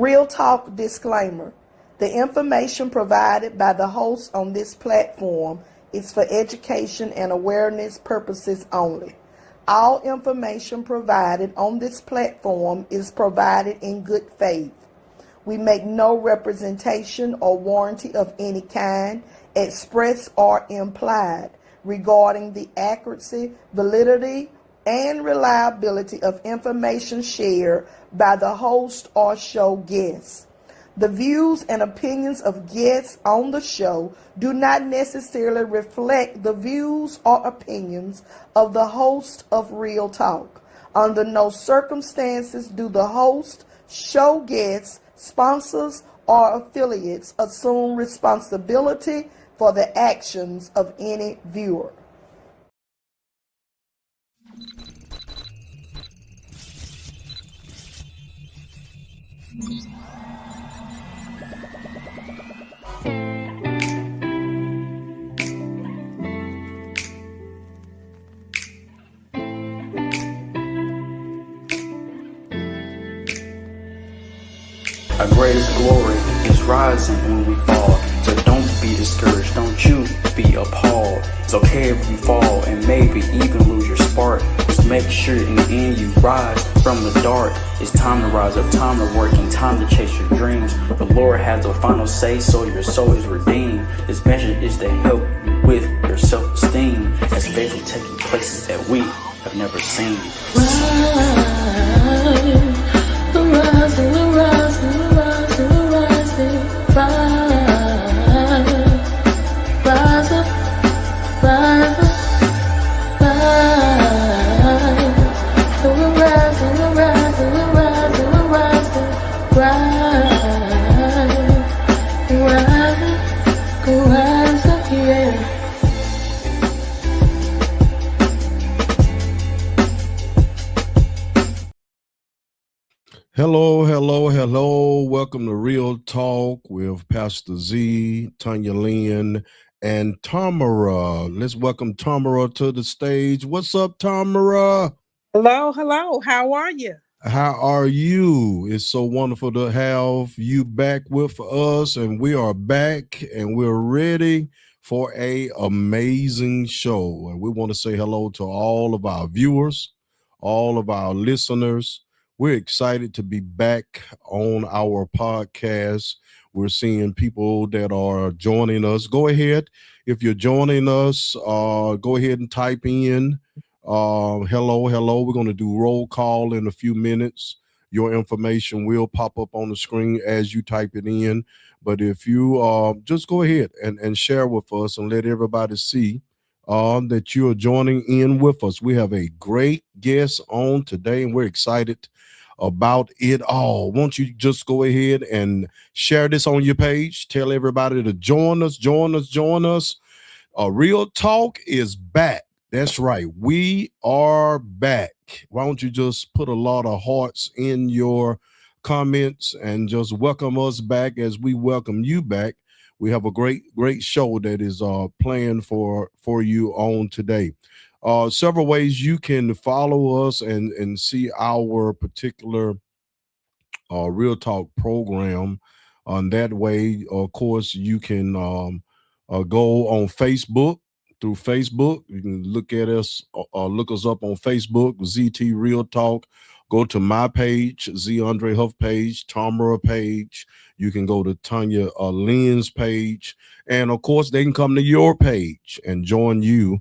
Real Talk disclaimer. The information provided by the host on this platform is for education and awareness purposes only. All information provided on this platform is provided in good faith. We make no representation or warranty of any kind, express or implied, regarding the accuracy, validity, and reliability of information shared by the host or show guests. The views and opinions of guests on the show do not necessarily reflect the views or opinions of the host of Real Talk. Under no circumstances do the host, show guests, sponsors, or affiliates assume responsibility for the actions of any viewer. Our greatest glory is rising when we fall. So don't be discouraged, don't you be appalled. It's okay if you fall and maybe even lose your spark. Just make sure in the end you rise from the dark. It's time to rise up, time to work, and time to chase your dreams. The Lord has the final say, so your soul is redeemed. This message is to help you with your self-esteem, as faith is taking places that we have never seen. Hello. Welcome to Real Talk with Pastor Z, Tanya Lynn, and Tamara. Let's welcome Tamara to the stage. What's up, Tamara? Hello. How are you? How are you? It's so wonderful to have you back with us, and we are back, and we're ready for an amazing show. And we want to say hello to all of our viewers, all of our listeners. We're excited to be back on our podcast. We're seeing people that are joining us. Go ahead. If you're joining us, go ahead and type in hello. We're going to do roll call in a few minutes. Your information will pop up on the screen as you type it in. But if you just go ahead and share with us and let everybody see that you're joining in with us. We have a great guest on today, and we're excited about it all. Won't you just go ahead and share this on your page? Tell everybody to join us. Real Talk is back. That's right. We are back. Why don't you just put a lot of hearts in your comments and just welcome us back as we welcome you back. We have a great show that is planned for you on today. Several ways you can follow us and see our particular Real Talk program. On that way, of course, you can go on Facebook. Through Facebook, you can look at us, look us up on Facebook, ZT Real Talk. Go to my page, Z Andre Huff page, Tamara page. You can go to Tanya Lynn's page, and of course, they can come to your page and join you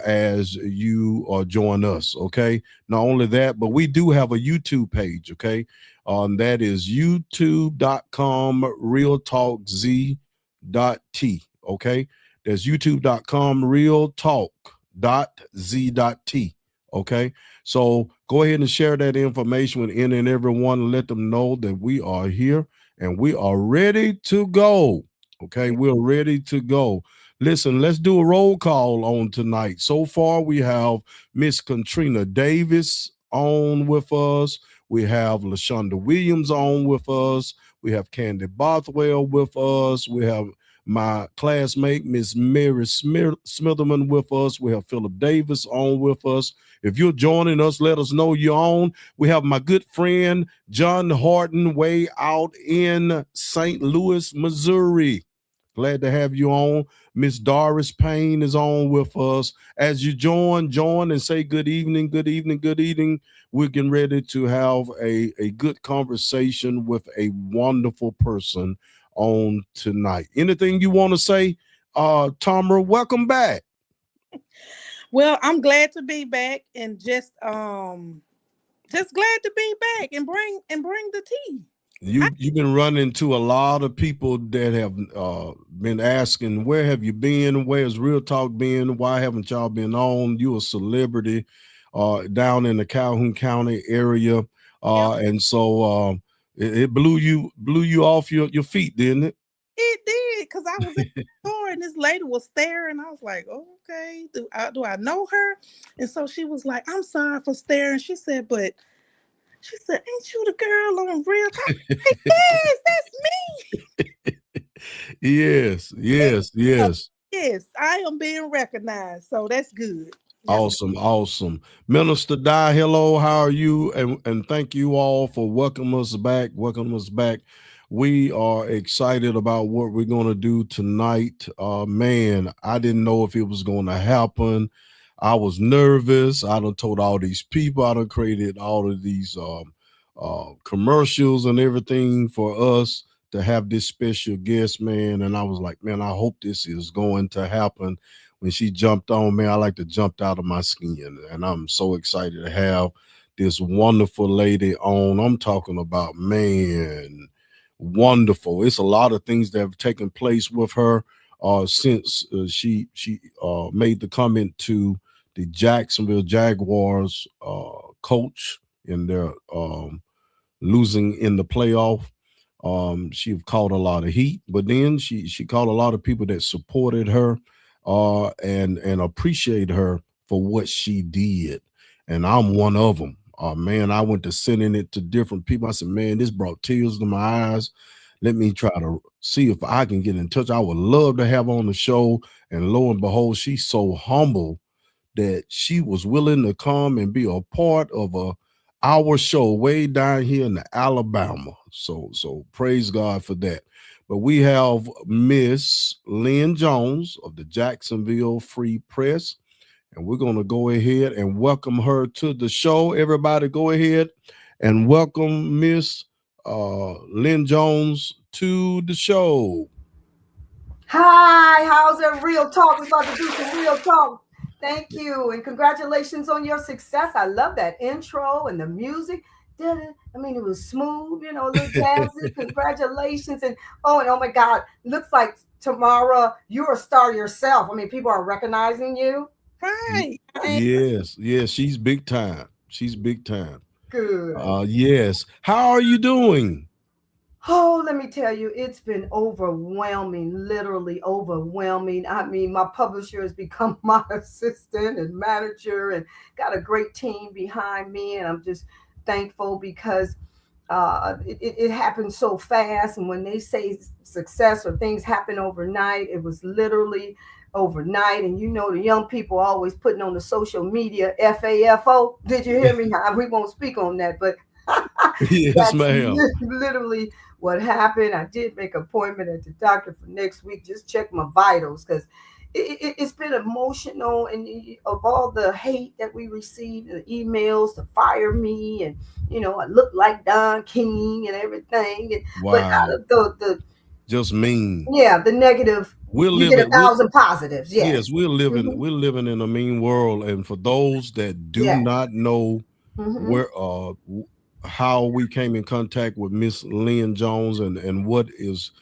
as you join us. Okay. Not only that, but we do have a YouTube page. Okay. That is youtube.com realtalkz.t. Okay. That's youtube.com realtalk.z.t. Okay. So go ahead and share that information with any and everyone and let them know that we are here and we are ready to go. Okay. We're ready to go. Listen, let's do a roll call on tonight. So far, we have Miss Katrina Davis on with us. We have LaShonda Williams on with us. We have Candy Bothwell with us. We have my classmate, Miss Mary Smitherman, with us. We have Philip Davis on with us. If you're joining us, let us know you're on. We have my good friend, John Horton, way out in St. Louis, Missouri. Glad to have you on. Miss Doris Payne is on with us. As you join and say good evening, good evening, good evening. We're getting ready to have a good conversation with a wonderful person on tonight. Anything you want to say, Tamara? Welcome back. Well, I'm glad to be back and just glad to be back and bring the tea. You've been running to a lot of people that have been asking, where have you been? Where's Real Talk been? Why haven't y'all been on? You a celebrity down in the Calhoun County area, Yep, and so it blew you off your feet, didn't it did because I was in the store and this lady was staring. I was like, oh, okay, do I know her? And so she was like, I'm sorry for staring. She said, ain't you the girl on Real Talk? it? Like, yes, that's me. Yes, yes, So, yes. yes, I am being recognized. So that's good. Yes, Awesome, awesome. Minister Di, hello, how are you? And thank you all for welcoming us back. Welcome us back. We are excited about what we're going to do tonight. Man, I didn't know if it was going to happen. I was nervous. I done told all these people. I done created all of these commercials and everything for us to have this special guest, man. And I was like, man, I hope this is going to happen. When she jumped on, man, I like to jump out of my skin. And I'm so excited to have this wonderful lady on. I'm talking about, man, wonderful. It's a lot of things that have taken place with her since she made the comment to the Jacksonville Jaguars coach in their losing in the playoff. She caught a lot of heat, but then she caught a lot of people that supported her and appreciate her for what she did. And I'm one of them. Man, I went to sending it to different people. I said, man, this brought tears to my eyes. Let me try to see if I can get in touch. I would love to have on the show. And lo and behold, she's so humble that she was willing to come and be a part of our show way down here in Alabama. So praise God for that. But we have Miss Lynn Jones of the Jacksonville Free Press, and we're going to go ahead and welcome her to the show. Everybody go ahead and welcome Miss Lynn Jones to the show. Hi, how's it? Real talk. We're about to do some real talk. Thank you, and congratulations on your success. I love that intro and the music. Did it? I mean, it was smooth, a little jazzy. Congratulations, and oh my God, looks like tomorrow you're a star yourself. I mean, people are recognizing you. right. Yes, she's big time. She's big time. Good. Yes. How are you doing? Oh, let me tell you, it's been overwhelming, literally overwhelming. I mean, my publisher has become my assistant and manager and got a great team behind me. And I'm just thankful because it happened so fast. And when they say success or things happen overnight, it was literally overnight. And the young people always putting on the social media FAFO. Did you hear me? We won't speak on that, but Yes, that's ma'am. literally what happened. I did make an appointment at the doctor for next week. Just check my vitals because it's been emotional. And of all the hate that we received, the emails to fire me, and I look like Don King and everything. But out Wow. of the Just mean. yeah, the negative, We're you get a living. We're, thousand positives. Yes. yes, we're living. Hmm. We're living in a mean world. And for those that do Yes. not know Hmm. where how we came in contact with Miss Lynn Jones and what is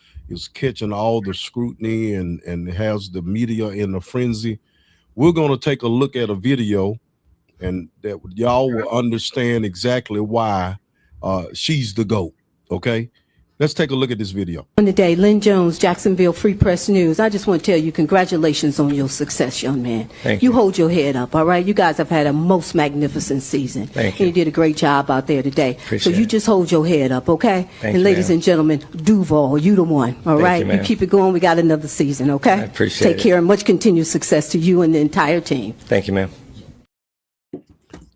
catching all the scrutiny and has the media in a frenzy, we're going to take a look at a video and that y'all will understand exactly why she's the GOAT. Okay. Let's take a look at this video. On the day, Lynn Jones, Jacksonville Free Press News. I just want to tell you congratulations on your success, young man. Thank you. You hold your head up, all right? You guys have had a most magnificent season. Thank you. And you did a great job out there today. Appreciate so you it. just hold your head up, okay? Thank and you, ladies ma'am. and gentlemen, Duval, you the one, all Thank right? you, ma'am. keep it going. We got another season, okay? I appreciate Take it. care and much continued success to you and the entire team. Thank you, ma'am.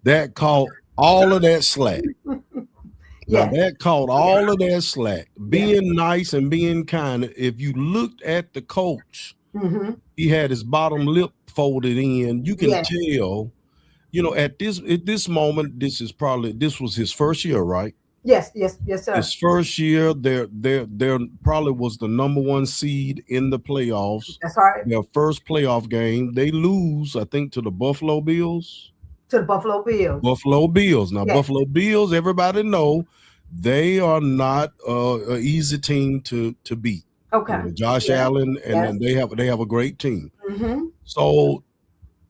That caught all of that slack. Now, Yes. that caught all of that slack. Being nice and being kind. If you looked at the coach, he had his bottom lip folded in. You can Yes. tell, at this moment, this was his first year, right? Yes, sir. His first year, there probably was the number 1 seed in the playoffs. That's right. Their first playoff game, they lose, I think, to the Buffalo Bills. To the Buffalo Bills. Buffalo Bills. Now, Yes. Buffalo Bills, everybody know they are not an easy team to beat. Okay. Josh Yeah. Allen, and Yes. then they have a great team. Mm-hmm. So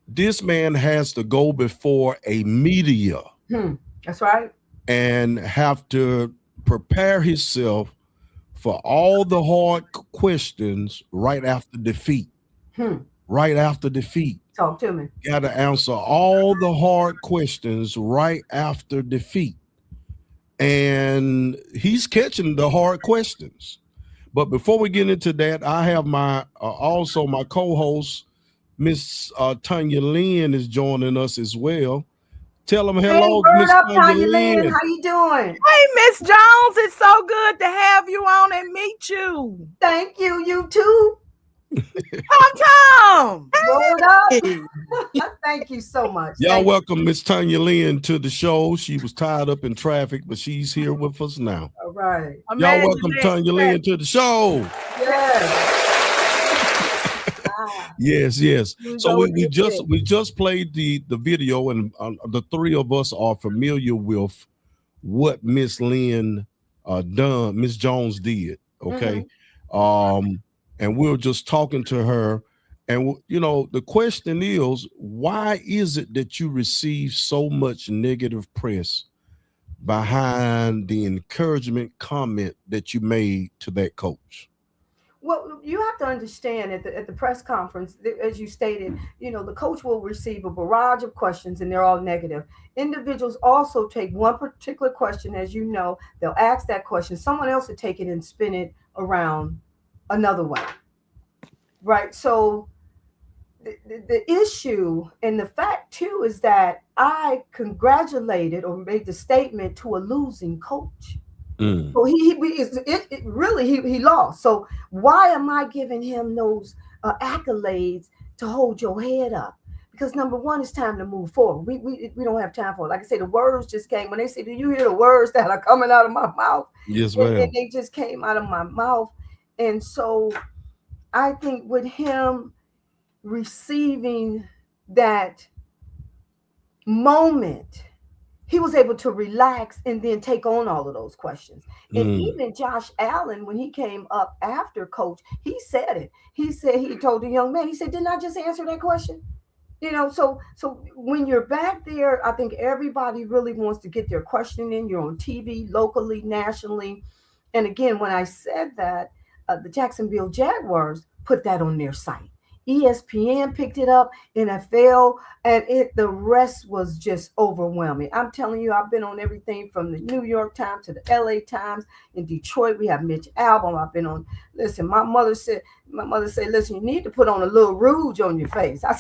this man has to go before a media That's right. and have to prepare himself for all the hard questions right after defeat. Right after defeat. Talk to me. Got to answer all the hard questions right after defeat. And he's catching the hard questions. But before we get into that, I have my co-host, Miss Tanya Lynn, is joining us as well. Tell them hello, Hey, Miss word up, Tanya Tanya Lynn. Lynn. How you doing? Hey, Miss Jones, it's so good to have you on and meet you. Thank you. You too. Tom. Word up. Hey. Thank you so much. Y'all Thank you. welcome Miss Tanya Lynn to the show. She was tied up in traffic, but she's here with us now. All right. Y'all welcome Tanya Lynn to the show. Yes. Yes. So go we with just played the video, and the three of us are familiar with what Miss Lynn Miss Jones did. Okay. And we were just talking to her, and the question is, why is it that you receive so much negative press behind the encouragement comment that you made to that coach? Well, you have to understand at the press conference, as you stated, the coach will receive a barrage of questions and they're all negative. Individuals also take one particular question, as you know, they'll ask that question. Someone else will take it and spin it around another way. Right. So the issue and the fact, too, is that I congratulated or made the statement to a losing coach. So he lost. So why am I giving him those accolades to hold your head up? Because number one, it's time to move forward. We don't have time for it. Like I say, the words just came. When they say, "Do you hear the words that are coming out of my mouth?" Yes, ma'am. And they just came out of my mouth. And so I think with him receiving that moment, he was able to relax and then take on all of those questions. And even Josh Allen, when he came up after coach, he said it. He said, he told the young man, he said, "Didn't I just answer that question?" So when you're back there, I think everybody really wants to get their question in. You're on TV, locally, nationally. And again, when I said that, the Jacksonville Jaguars put that on their site. ESPN picked it up, NFL, and the rest was just overwhelming. I'm telling you, I've been on everything from the New York Times to the LA Times. In Detroit, we have Mitch Albom. I've been on. Listen, my mother said, "Listen, you need to put on a little rouge on your face." I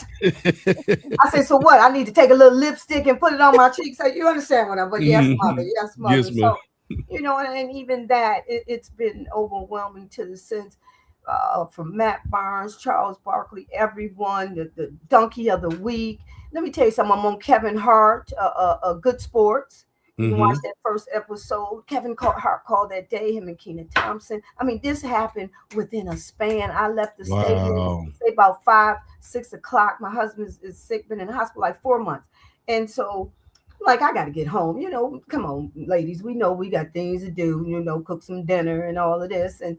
said, "So what? I need to take a little lipstick and put it on my cheeks." So you understand what I'm? But yes, mother. Yes, mother. Yes, ma'am. So, and even that, it's been overwhelming to the sense. From Matt Barnes, Charles Barkley, everyone, the donkey of the week. Let me tell you something. I'm on Kevin Hart, Good Sports. You can watch that first episode. Kevin Hart called that day, him and Kenan Thompson. I mean, this happened within a span. I left the stadium, say about 5, 6 o'clock. My husband is sick, been in the hospital like 4 months. And so, I got to get home. Come on, ladies. We know we got things to do, cook some dinner and all of this. And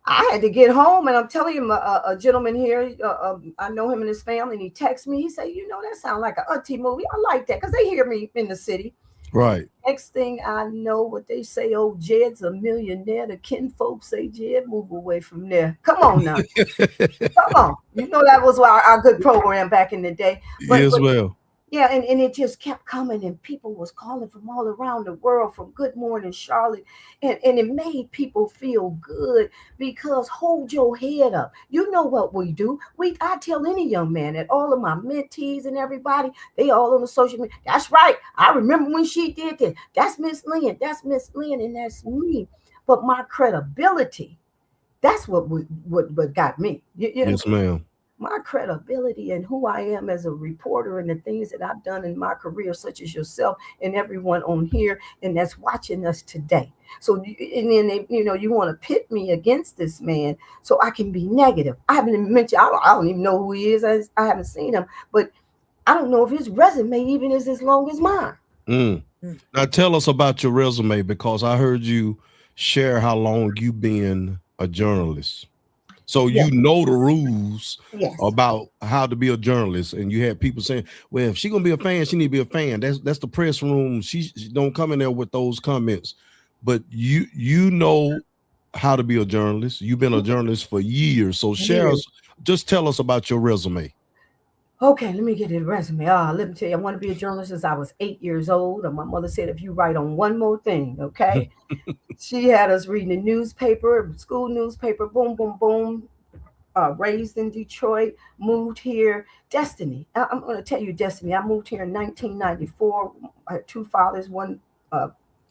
I had to get home, and I'm telling you, a gentleman here, I know him and his family, and he texts me. He said, "That sounds like an auntie movie. I like that," because they hear me in the city. Right. Next thing I know, what they say, oh, Jed's a millionaire. The kinfolk say, Jed, move away from there. Come on now. Come on. You know that was our good program back in the day. But Yes, well. yeah, and it just kept coming, and people was calling from all around the world, from Good Morning Charlotte, and it made people feel good because hold your head up. You know what we do? I tell any young man that all of my mentees and everybody, they all on the social media. That's right. I remember when she did this. That's Miss Lynn. That's Miss Lynn, and that's me. But my credibility, that's what got me. You know, Yes, ma'am. my credibility and who I am as a reporter and the things that I've done in my career, such as yourself and everyone on here and that's watching us today. So, and then you want to pit me against this man so I can be negative. I haven't even mentioned, I don't even know who he is. I haven't seen him, but I don't know if his resume even is as long as mine. Mm. Now tell us about your resume, because I heard you share how long you've been a journalist. So Yes, you know the rules yes. about how to be a journalist, and you had people saying, "Well, if she's gonna be a fan, she need to be a fan." That's the press room. She don't come in there with those comments. But you know how to be a journalist. You've been a journalist for years. So share Years. us, just tell us about your resume. Okay, let me get a resume. Let me tell you, I want to be a journalist since I was 8 years old. And my mother said, if you write on one more thing, okay? She had us reading the newspaper, school newspaper, boom, boom, boom. Raised in Detroit, moved here. Destiny. I'm going to tell you, Destiny. I moved here in 1994. I had two fathers, one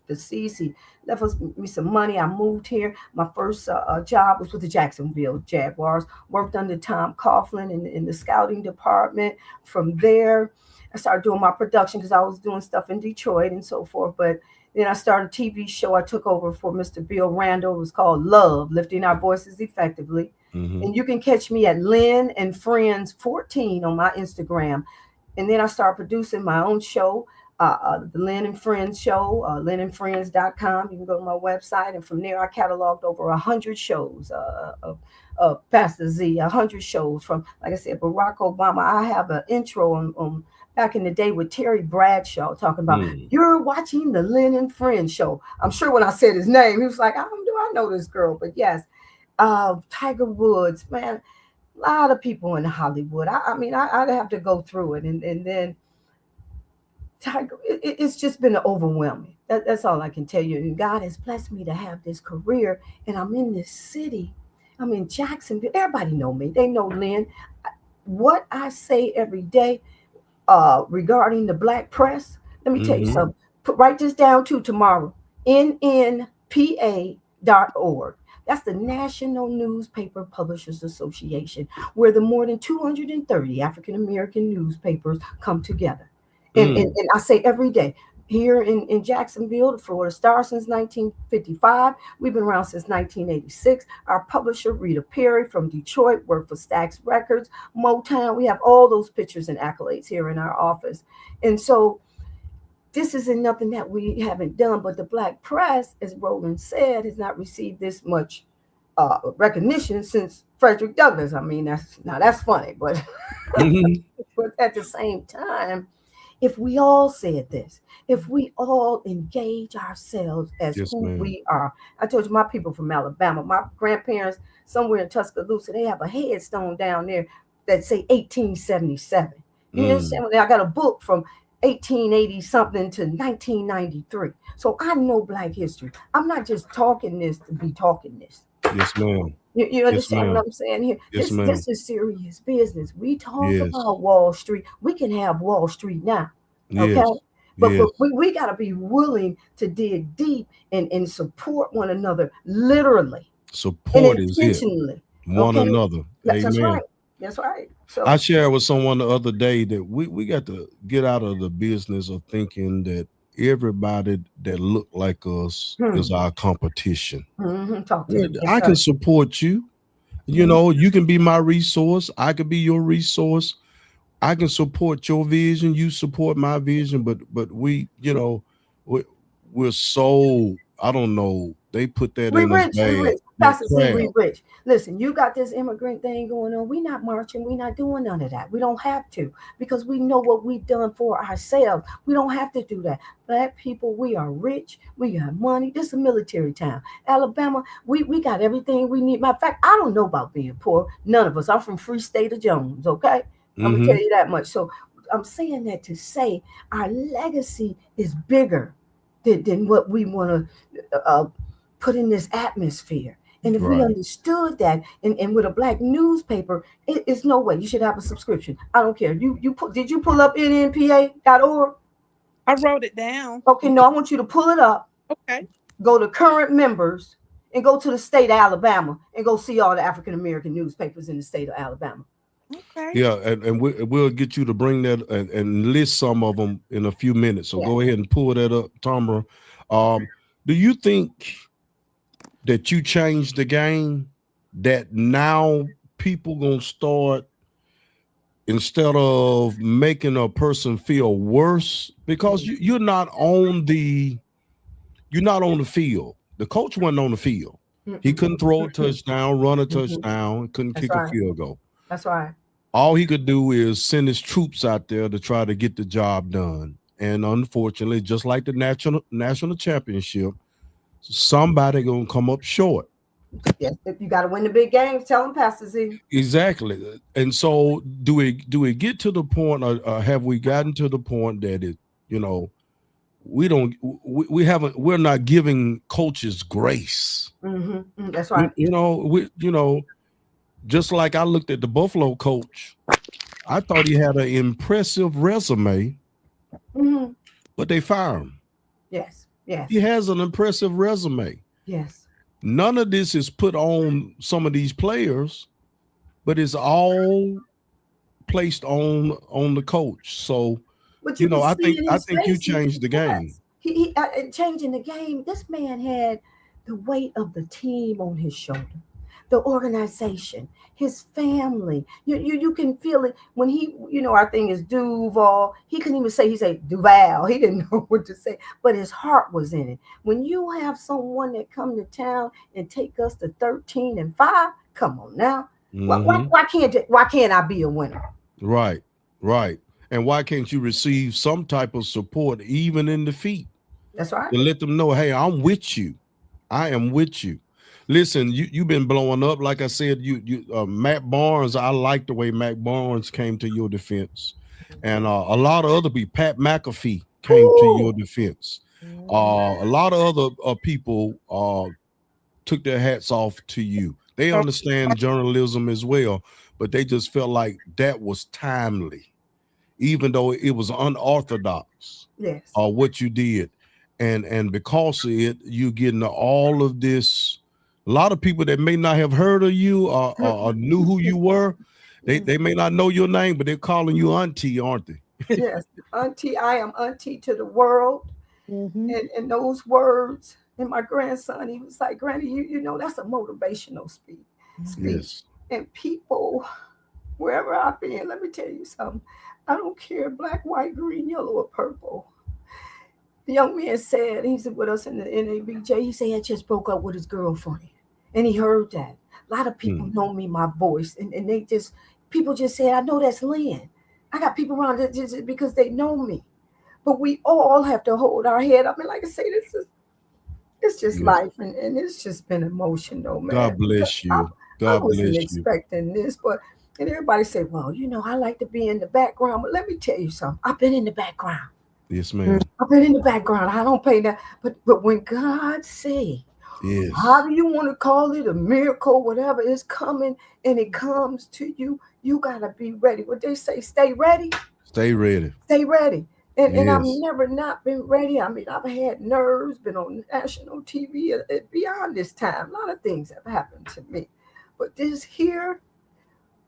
deceased. He left me some money. I moved here. My first job was with the Jacksonville Jaguars. Worked under Tom Coughlin in the scouting department. From there, I started doing my production because I was doing stuff in Detroit and so forth. But then I started a TV show I took over for Mr. Bill Randall. It was called Love, Lifting Our Voices Effectively. Mm-hmm. And you can catch me at Lynn and Friends 14 on my Instagram. And then I started producing my own show, the Lynn and Friends show, lynnandfriends.com. You can go to my website. And from there, I cataloged over 100 shows of Pastor Z, 100 shows from, like I said, Barack Obama. I have an intro on back in the day with Terry Bradshaw talking about, you're watching the Lynn and Friends show. I'm sure when I said his name, he was like, how do I know this girl? But yes, Tiger Woods, man, a lot of people in Hollywood. I mean, I'd have to go through it. And then Tiger, it's just been overwhelming. That's all I can tell you. And God has blessed me to have this career. And I'm in this city. I'm in Jacksonville. Everybody know me. They know Lynn. What I say every day regarding the black press, let me tell you something. Write this down too tomorrow. nnpa.org. That's the National Newspaper Publishers Association, where the more than 230 African American newspapers come together. And I say every day, here in Jacksonville, the Florida Star since 1955. We've been around since 1986. Our publisher, Rita Perry from Detroit, worked for Stax Records, Motown. We have all those pictures and accolades here in our office. And so this isn't nothing that we haven't done, but the black press, as Roland said, has not received this much recognition since Frederick Douglass. I mean, that's funny, but but at the same time, if we all said this, if we all engage ourselves as Yes, who ma'am. we are. I told you my people from Alabama, my grandparents somewhere in Tuscaloosa, they have a headstone down there that say 1877. You understand? I got a book from 1880 something to 1993. So I know Black history. I'm not just talking this to be talking this. Yes, ma'am. You Yes, understand ma'am. what I'm saying here? Yes, This ma'am. is serious business. We talk Yes. about Wall Street. We can have Wall Street now. Okay. Yes. But Yes. we got to be willing to dig deep and support one another literally and Support is it. intentionally. One Okay. another. That's Amen. right. That's right. So I shared with someone the other day that we got to get out of the business of thinking that everybody that look like us is our competition. talk to me. Yes, I sir. can support you. You know, you can be my resource. I could be your resource. I can support your vision. You support my vision. But we, we're so, I don't know. They put that We in us rich. We bad. rich. that Pastor C. crowd. Rich, listen, you got this immigrant thing going on. We're not marching. We're not doing none of that. We don't have to because we know what we've done for ourselves. We don't have to do that. Black people, we are rich. We got money. This is a military town. Alabama, we got everything we need. Matter of fact, I don't know about being poor. None of us. I'm from Free State of Jones, okay? I'm going to tell you that much. So I'm saying that to say our legacy is bigger than what we want to put in this atmosphere. And if we understood that, and with a black newspaper, it's no way you should have a subscription. I don't care. Did you pull up nnpa.org? I wrote it down. Okay, no, I want you to pull it up. Okay. Go to current members and go to the state of Alabama and go see all the African American newspapers in the state of Alabama. Okay. Yeah, and we'll get you to bring that and list some of them in a few minutes. So go ahead and pull that up, Tamara. Do you think that you changed the game, that now people gonna start, instead of making a person feel worse, because you're not on the field. The coach wasn't on the field. He couldn't throw a touchdown, run a touchdown, couldn't kick a field goal. That's right. All he could do is send his troops out there to try to get the job done. And unfortunately, just like the national championship, somebody gonna come up short. Yes, if you got to win the big games, tell them, Pastor Z. Exactly. And so do we get to the point, or have we gotten to the point that we're not giving coaches grace? That's right. Just like I looked at the Buffalo coach, I thought he had an impressive resume, but they fired him. Yes. He has an impressive resume. Yes. None of this is put on some of these players, but it's all placed on the coach. So, but I think you changed the game. He changing the game. This man had the weight of the team on his shoulder, the organization, his family. You can feel it when he, our thing is Duval. He couldn't even say, he said Duval. He didn't know what to say, but his heart was in it. When you have someone that come to town and take us to 13-5, come on now. Why can't I be a winner? Right. And why can't you receive some type of support even in defeat? That's right. To let them know, hey, I'm with you. I am with you. Listen, you've been blowing up. Like I said, Matt Barnes, I like the way Matt Barnes came to your defense. And a lot of other people, Pat McAfee came to your defense. A lot of other people took their hats off to you. They understand journalism as well, but they just felt like that was timely, even though it was unorthodox. Yes. What you did. And because of it, you getting all of this. A lot of people that may not have heard of you or knew who you were, they may not know your name, but they're calling you auntie, aren't they? Yes, auntie. I am auntie to the world. And those words, and my grandson, he was like, Granny, you know, that's a motivational speech. Yes. And people, wherever I've been, let me tell you something. I don't care, black, white, green, yellow, or purple. The young man said, he's with us in the NABJ, he said he had just broke up with his girlfriend. And he heard that. A lot of people know me, my voice. And people just said, I know that's Lynn. I got people around just because they know me. But we all have to hold our head up. And like I say, it's just life. And it's just been emotional, man. God bless you. I wasn't expecting this, and everybody say, well, I like to be in the background. But let me tell you something. I've been in the background. Yes, ma'am. I've been in the background. I don't pay that. But when God say, how do you want to call it, a miracle, whatever is coming, and it comes to you, you got to be ready. What they say, stay ready. Stay ready. Stay ready. And I've never not been ready. I mean, I've had nerves, been on national TV beyond this time. A lot of things have happened to me. But this here,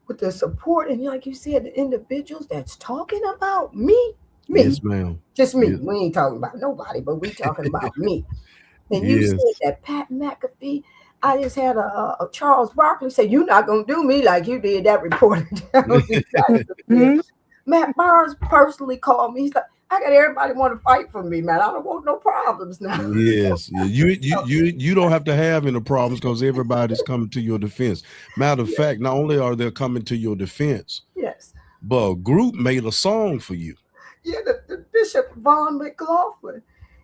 with the support, and like you said, the individuals that's talking about me. Yes, ma'am. Just me. Yes. We ain't talking about nobody, but we talking about me. And you said that Pat McAfee, I just had a Charles Barkley say, you're not going to do me like you did that reporter. Matt Barnes personally called me. He's like, I got everybody want to fight for me, man. I don't want no problems now. Yes, yeah. You don't have to have any problems because everybody's coming to your defense. Matter of fact, not only are they coming to your defense, Yes. but a group made a song for you. Yeah, the Bishop Von McLaughlin,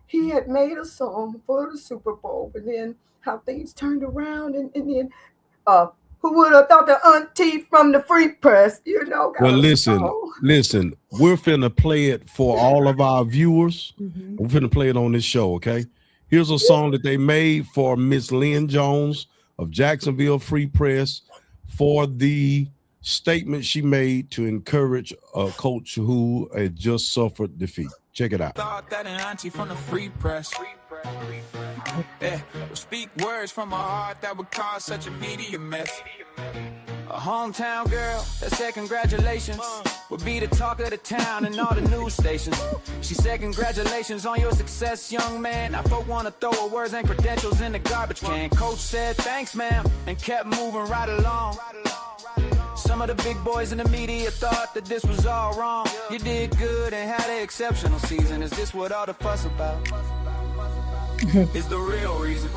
he had made a song for the Super Bowl, and then how things turned around, and then uh, who would have thought the auntie from the Free Press, got Well, a listen, song. listen. We're finna play it for all of our viewers. Mhm. We're finna play it on this show, okay? Here's a song that they made for Miss Lynn Jones of Jacksonville Free Press for the statement she made to encourage a coach who had just suffered defeat. Check it out. Thought that an auntie from the Free Press. Yeah, would speak words from a heart that would cause such a media mess. A hometown girl that said congratulations would be the talk of the town and all the news stations. She said congratulations on your success, young man. Now folk want to throw her words and credentials in the garbage can. Coach said thanks, ma'am, and kept moving right along. Some of the big boys in the media thought that this was all wrong. You did good and had an exceptional season. Is this what all the fuss about? Is the real reason.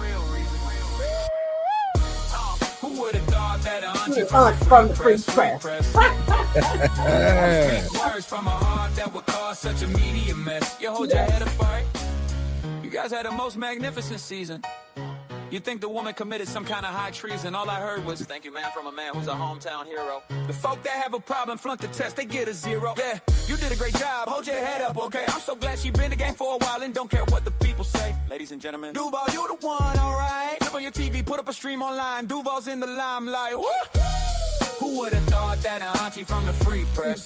Who would have thought that an auntie from the Free Press? Words from a heart that would cause such a media mess. You hold your head up, right? You guys had the most magnificent season. You think the woman committed some kind of high treason? All I heard was, thank you, man, from a man who's a hometown hero. The folk that have a problem flunk the test, they get a 0. Yeah, you did a great job, hold your head up, okay? I'm so glad she been in the game for a while and don't care what the people say. Ladies and gentlemen, Duval, you the one, alright? Flip on your TV, put up a stream online, Duval's in the limelight. Woo! Who would have thought that an auntie from the Free Press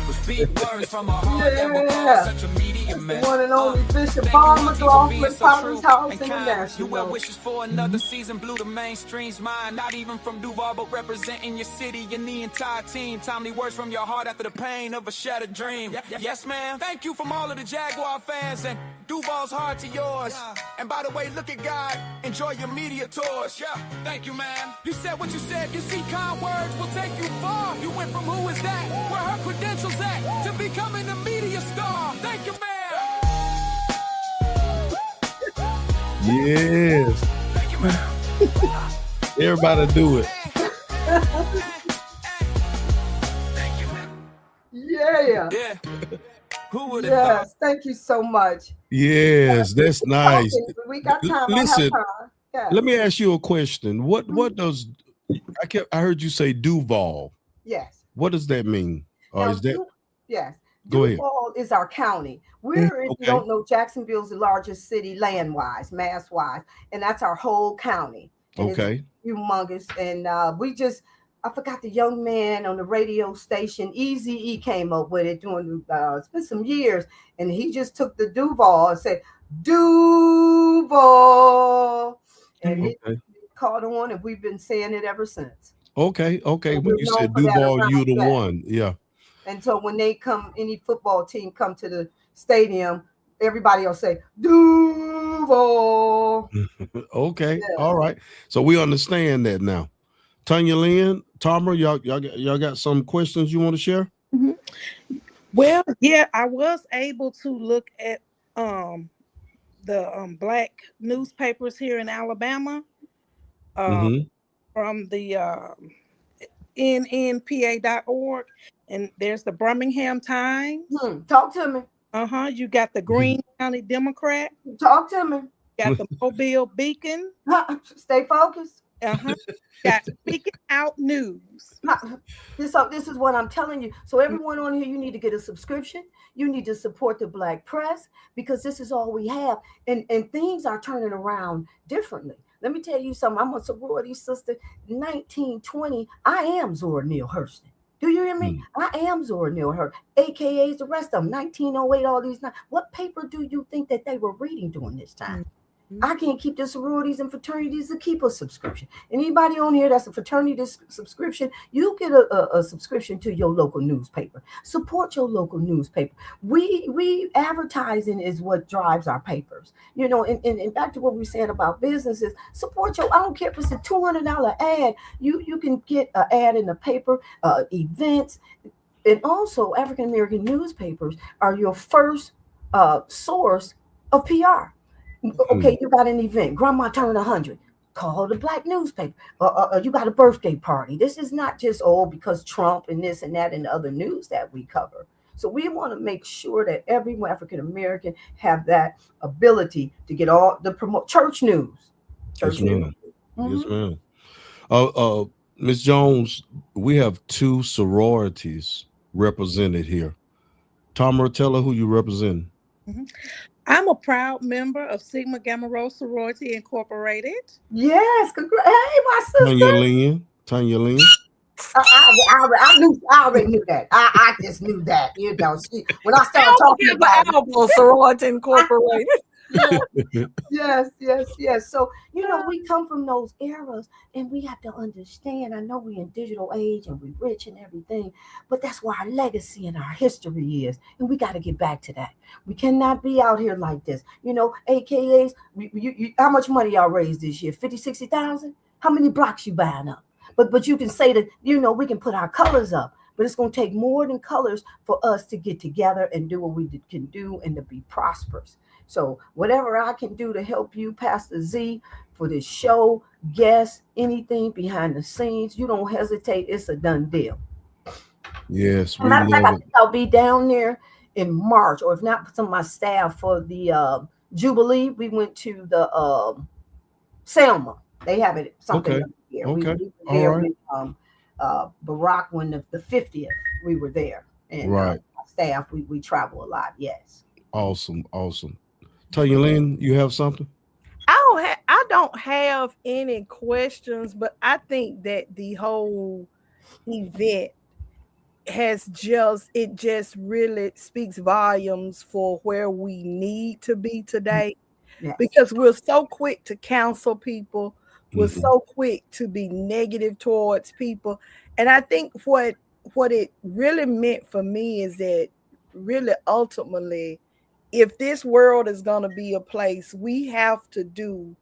would speak words from a heart that would cause such a media mess? One and only Bishop Von McLaughlin, Potter's House International. You well wishes for another season, blew the mainstream's mind. Not even from Duval, but representing your city and the entire team. Timely words from your heart after the pain of a shattered dream. Yes, ma'am. Thank you from all of the Jaguar fans, and Duval's heart to yours. And by the way, look at God. Enjoy your media tours. Yeah, thank you, man. You said what you said. You see, kind words will take you far. You went from who is that, where her credentials at, to becoming a media star. Thank you, man. Yes. Thank you, man. Everybody do it. Thank you, man. Yeah. Yeah. Who would have thought? Yes. Thank you so much. Yes, that's nice. We got time. Listen, I have time. Yes. let me ask you a question. What does I heard you say Duval. Yes. What does that mean? Or Now, is that yes. Go ahead. Duval is our county. We're, if you Okay. don't know, Jacksonville's the largest city land-wise, mass-wise, and that's our whole county. And Okay. it's humongous. And I forgot the young man on the radio station, Eazy-E, came up with it during, it's been some years, and he just took the Duval and said, Duval. And it Okay. caught on, and we've been saying it ever since. Okay. And When we're you known said for that Duval, around you're the that. one. Yeah. And so when they come, any football team come to the stadium, everybody will say, Duval. Okay. Yes. All right. So we understand that now. Tanya Lynn, Tamara, y'all got some questions you want to share? Mhm. Well, yeah, I was able to look at the black newspapers here in Alabama Mhm. from the nnpa.org, and there's the Birmingham Times. Talk to me. You got the Greene County Democrat, Talk to me. got the Mobile Beacon, Stay focused. got Speaking Out News. This is what I'm telling you. So everyone on here, you need to get a subscription. You need to support the Black press, because this is all we have. And things are turning around differently. Let me tell you something. I'm a sorority sister. 1920, I am Zora Neale Hurston. Do you hear me? I am Zora Neale Hurston, aka the rest of them. 1908, all these. What paper do you think that they were reading during this time? I can't keep the sororities and fraternities to keep a subscription. Anybody on here that's a fraternity subscription, you get a subscription to your local newspaper. Support your local newspaper. We advertising is what drives our papers. You know, and back to what we said about businesses, support your, I don't care if it's a $200 ad, you can get an ad in the paper, events. And also, African American newspapers are your first source of PR. Okay, you got an event. Grandma turned 100. Call the black newspaper. You got a birthday party. This is not just because Trump and this and that and the other news that we cover. So we want to make sure that every African American have that ability to get all the promote church news. Yes, Church news. ma'am. Yes, ma'am. Ms. Jones, we have two sororities represented here. Tamara, tell her who you represent. I'm a proud member of Sigma Gamma Rho Sorority Incorporated. Yes, hey, my sister. Tanya Lynn. I already knew that. I just knew that. You know, when I started talking about Sorority Incorporated. Yes. So, we come from those eras and we have to understand. I know we're in digital age and we're rich and everything, but that's where our legacy and our history is. And we got to get back to that. We cannot be out here like this. AKAs, how much money y'all raised this year? 50, 60,000? How many blocks you buying up? But you can say that, we can put our colors up, but it's going to take more than colors for us to get together and do what we can do and to be prosperous. So whatever I can do to help you, Pastor Z, for this show, guests, anything behind the scenes, you don't hesitate. It's a done deal. Yes. Matter of fact, I think I'll be down there in March, or if not, some of my staff for the Jubilee. We went to the Selma. They have it something here. Okay. We were there with Barack when the 50th. We were there, and staff. We travel a lot. Yes. Awesome. Tanya Lynn, you have something? I don't have any questions, but I think that the whole event just really speaks volumes for where we need to be today. Yes. Because we're so quick to counsel people. We're so quick to be negative towards people. And I think what it really meant for me is that really ultimately, if this world is going to be a place, we have to do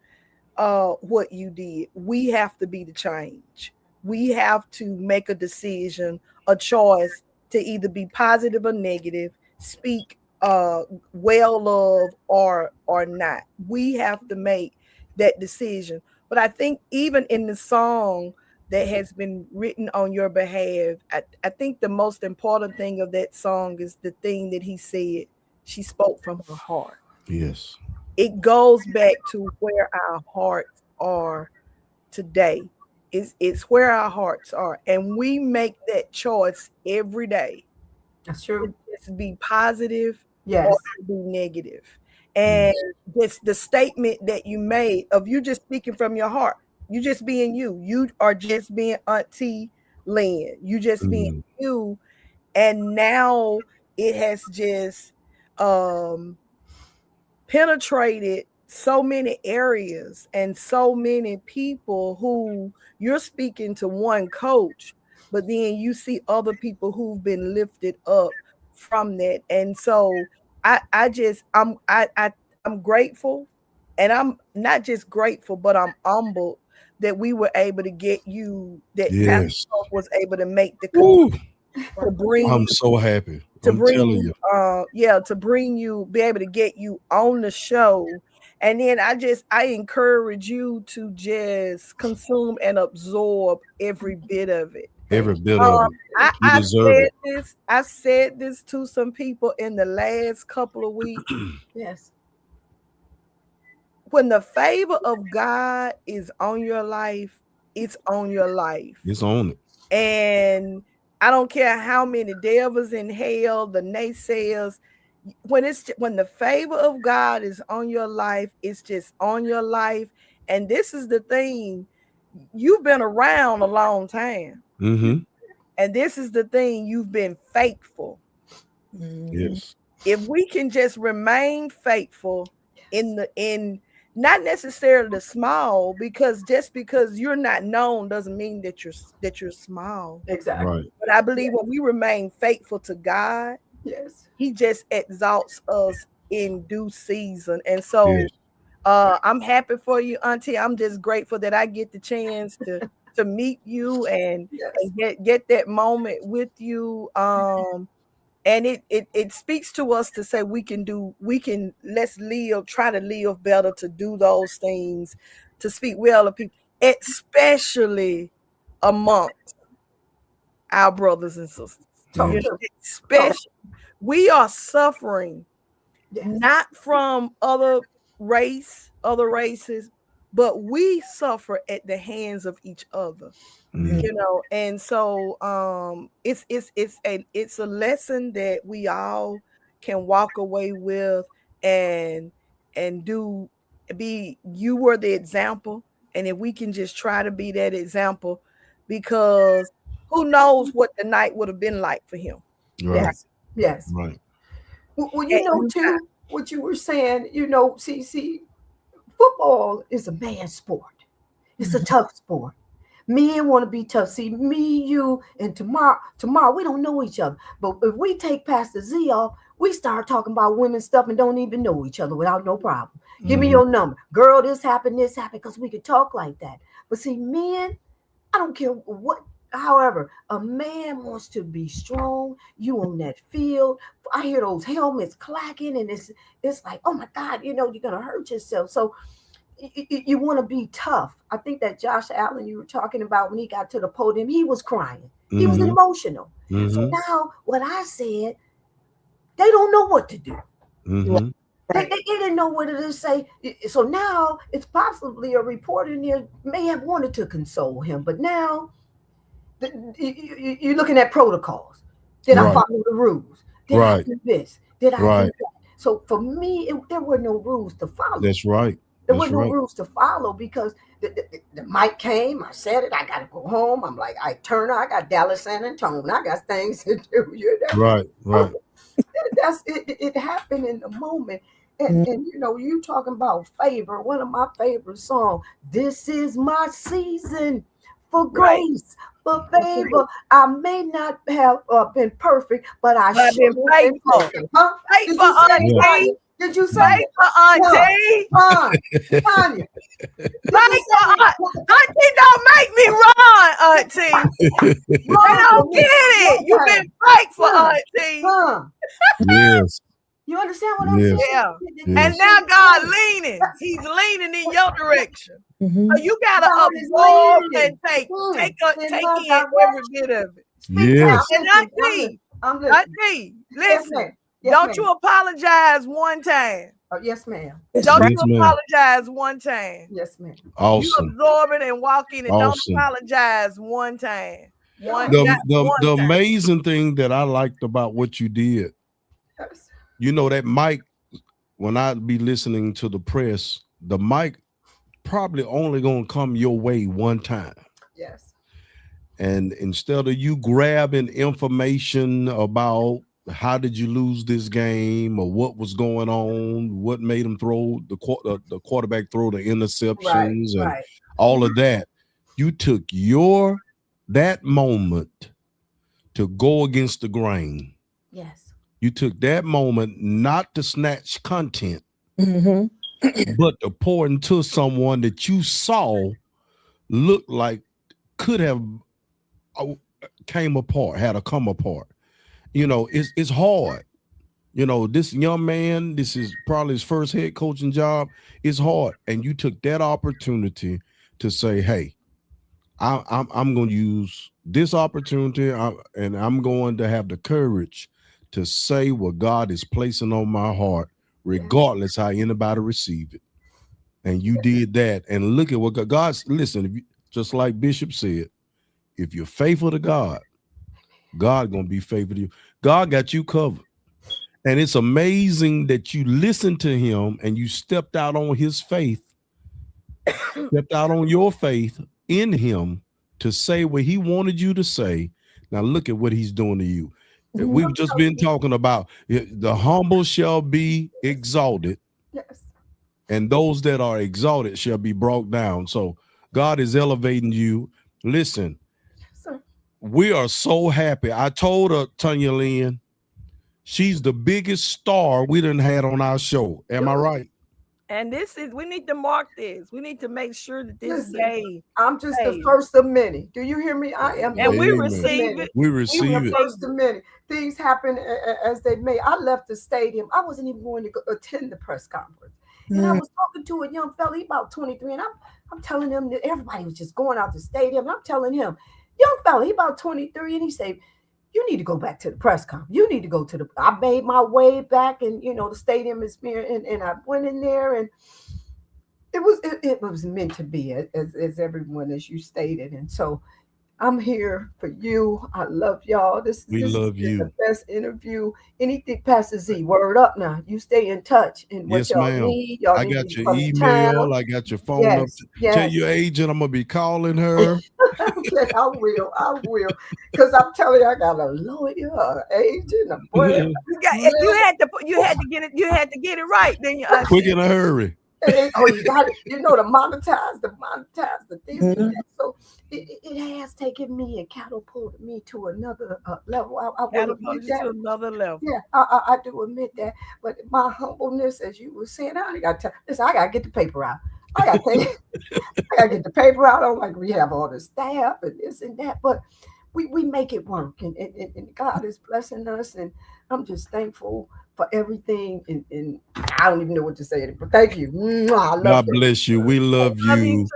what you did. We have to be the change. We have to make a decision, a choice to either be positive or negative, speak well of or not. We have to make that decision. But I think even in the song that has been written on your behalf, I think the most important thing of that song is the thing that he said. She spoke from her heart. Yes. It goes back to where our hearts are today. It's where our hearts are. And we make that choice every day. That's true. To just be positive or to be negative. And it's the statement that you made of you just speaking from your heart. You just being you. You are just being Auntie Lynn. You just being you. And now it has just penetrated so many areas and so many people who you're speaking to one coach, but then you see other people who've been lifted up from that. And so I'm grateful, and I'm not just grateful, but I'm humbled that we were able to get you, that Pastor was able to make the connection. To bring I'm so happy. To bring you, be able to get you on the show. And then I encourage you to just consume and absorb every bit of it. Every bit of it. I've said this to some people in the last couple of weeks. Yes. When the favor of God is on your life, it's on your life. It's on it. And I don't care how many devils in hell, the naysayers, when the favor of God is on your life, it's just on your life. And this is the thing, you've been around a long time. And this is the thing, you've been faithful. Yes. If we can just remain faithful in not necessarily the small, because just because you're not known doesn't mean that you're small. Exactly. Right. But I believe when we remain faithful to God, He just exalts us in due season. And so I'm happy for you, Auntie. I'm just grateful that I get the chance to meet you and, Yes. and get that moment with you. And it speaks to us to say let's try to live better, to do those things, to speak well of people, especially amongst our brothers and sisters. Talk to Especially, we are suffering Yes. not from other races, but we suffer at the hands of each other. You know, and so it's a lesson that we all can walk away with and you were the example, and if we can just try to be that example, because who knows what the night would have been like for him. Right. Yes. Right. Well, you know, too, what you were saying, you know, see, football is a man's sport. It's a tough sport. Men want to be tough. See, me, you, and tomorrow, we don't know each other. But if we take Pastor Z off, we start talking about women's stuff and don't even know each other without no problem. Give me your number. Girl, this happened, because we could talk like that. But see, men, I don't care what. However, a man wants to be strong. You on that field. I hear those helmets clacking, and it's like, oh my God, you know, you're going to hurt yourself. So you want to be tough. I think that Josh Allen you were talking about, when he got to the podium, he was crying. He was emotional. So now what I said, they don't know what to do. They didn't know what to say. So now it's possibly a reporter in there may have wanted to console him, but now you're looking at protocols. Did I follow the rules? Did I do this? Did I do that? So for me, there were no rules to follow. That's right. There were no rules to follow, because the mic came. I said it. I got to go home. I'm like, Turner. I got Dallas, San Antonio. I got things to do. You know? Right. That's it. It happened in the moment. And you know, you talking about favor. One of my favorite songs. This is my season for grace, for favor. I may not have been perfect, but I've been faithful. Huh? Did you say Auntie? Tanya. Auntie, don't make me run, Auntie. I don't get it. You've been faithful, Auntie. Yes. You understand what I'm saying? Yeah. And now God leaning. He's leaning in your direction. So you gotta absorb and take in every bit of it. Yes. And Auntie, listen. Don't you apologize one time. Yes, ma'am. Don't you apologize one time. Yes, ma'am. Awesome. You absorb it and walk in, and don't apologize one time. The amazing thing that I liked about what you did, you know, that mic, when I be listening to the press, the mic probably only gonna come your way one time. Yes. And instead of you grabbing information about how did you lose this game, or what was going on, what made him throw the quarterback throw the interceptions and all of that, you took that moment to go against the grain. Yes. You took that moment not to snatch content, but to pour into someone that you saw looked like could have had a come apart. You know, it's hard. You know, this young man, this is probably his first head coaching job. It's hard. And you took that opportunity to say, hey, I'm going to use this opportunity, and I'm going to have the courage to say what God is placing on my heart, regardless how anybody receive it. And you did that. And look at what listen, just like Bishop said, if you're faithful to God, God gonna be faithful to you. God got you covered. And it's amazing that you listened to him and you stepped out on his faith, stepped out on your faith in him to say what he wanted you to say. Now look at what he's doing to you. We've just been talking about the humble shall be exalted. Yes. And those that are exalted shall be brought down. So God is elevating you. Listen, we are so happy. I told her, Tanya Lynn, she's the biggest star we done had on our show. Am I right? And we need to mark this. We need to make sure that this day. I'm just the first of many. Do you hear me? I am. And we receive it. We receive it. First of many. Things happen as they may. I left the stadium. I wasn't even going to attend the press conference. And I was talking to a young fella, he about 23, and I'm telling him that everybody was just going out the stadium. And I'm telling him, young fella, he about 23, and he said, you need to go back to the press conference. You need to go to I made my way back, and the stadium is here, and I went in there, and it was meant to be, as everyone, as you stated. And so I'm here for you. I love y'all. We love you. The best interview. Anything, Pastor Z, word up now. You stay in touch. And what y'all need, y'all I got your email. I got your phone up. Tell your agent I'm going to be calling her. Okay, I will. Because I'm telling you, I got a lawyer, agent, a boy. You had to get it right. Then you quick in a hurry. You got it. To monetize the this and that. So it has taken me and catapulted me to another level. I will admit that. To another level. Yeah, I do admit that. But my humbleness, as you were saying, I got to get the paper out. I got to get the paper out. I'm like, we have all the staff and this and that, but we make it work, and God is blessing us, and I'm just thankful for everything, and I don't even know what to say, but thank you. God bless you. We love you.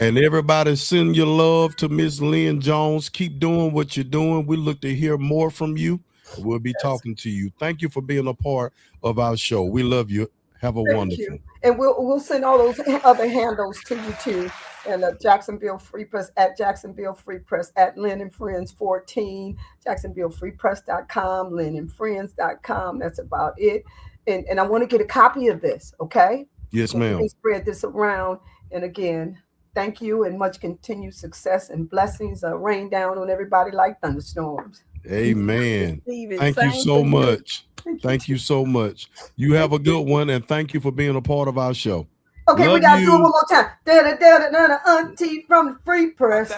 And everybody send your love to Miss Lynn Jones. Keep doing what you're doing. We look to hear more from you. We'll be talking to you. Thank you for being a part of our show. We love you. Have a wonderful. You. And we'll send all those other handles to you too. And Jacksonville Free Press at Jacksonville Free Press at Lynn and Friends 14, JacksonvilleFreePress.com, LynnandFriends.com. That's about it. And I want to get a copy of this, okay? Yes, ma'am. Spread this around. And again, thank you, and much continued success and blessings rain down on everybody like thunderstorms. Amen. Thank you so much. Thank you so much. You have a good one, and thank you for being a part of our show. Okay, we got to do it one more time. Auntie from the Free Press.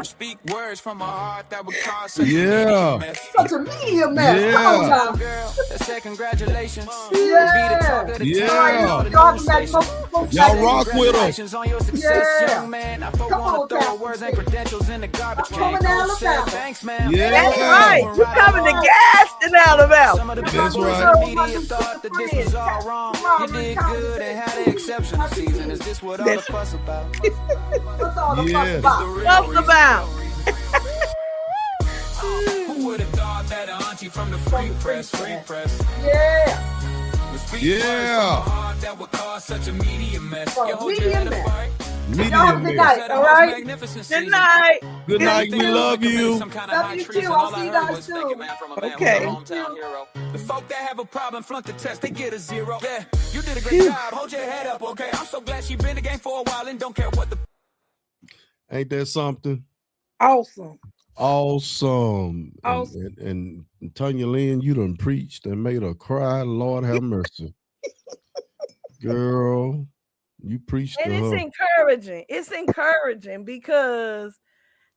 Speak words from a heart that would cause such a media mess. Come on now. Girl, say congratulations. Y'all rock with us. On your success, young man. I want to throw words and credentials in the garbage can. Thanks, man. That's right. You coming to gas in Alabama. That's right. Media thought that this was all wrong. You did good and had an exceptional season. Is this what all the fuss about? What's all the fuss about? About. Who would have thought that an auntie from the Free Press? Yeah. That would cause such a media mess. Media mess. Media mess. All right. Good night. Good night. We love you. Love you too. I'll see you guys soon. Okay. The folk that have a problem flunk the test, they get a 0. Yeah, you did a great job. Hold your head up, okay? I'm so glad she been in the game for a while and don't care what the. Ain't that something? Awesome. And Tanya Lynn, you done preached and made her cry. Lord have mercy. Girl, you preached and to her. It's encouraging. It's encouraging because,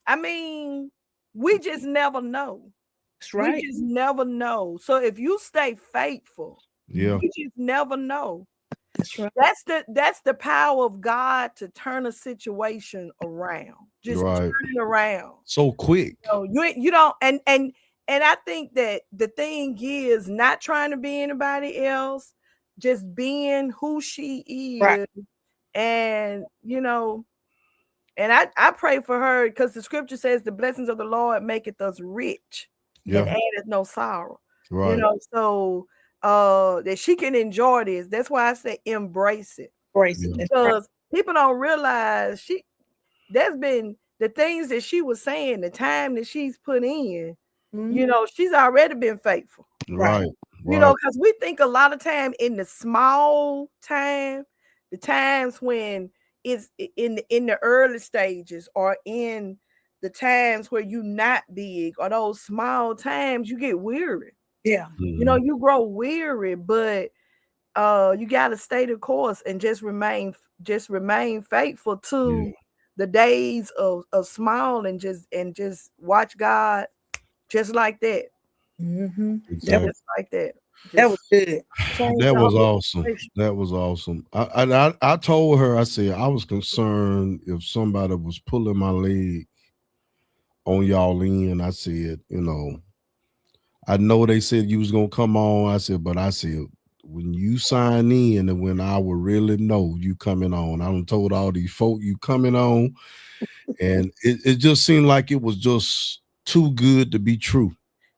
I mean, we just never know. That's right. We just never know. So if you stay faithful, you just never know. That's right. That's the power of God to turn a situation around. Just turn it around so quick. You don't and I think that the thing is not trying to be anybody else, just being who she is. Right. And and I pray for her because the scripture says the blessings of the Lord maketh us rich and addeth no sorrow. Right. So that she can enjoy this. That's why I say embrace it. Embrace it. Because people don't realize there's been the things that she was saying, the time that she's put in, she's already been faithful. Right. Because we think a lot of time in the small time, the times when it's in the early stages or in the times where you're not big or those small times, you get weary. Yeah. Mm-hmm. You grow weary, but you got to stay the course and just remain faithful to the days of small and just watch God just like that. Mm-hmm. Exactly. Just like that. That was good. That was awesome. That was awesome. I told her, I said, I was concerned if somebody was pulling my leg on y'all in. I said, I know they said you was gonna come on. I said, but I said, when you sign in and when I will really know you coming on. I done told all these folk you coming on, and it just seemed like it was just too good to be true.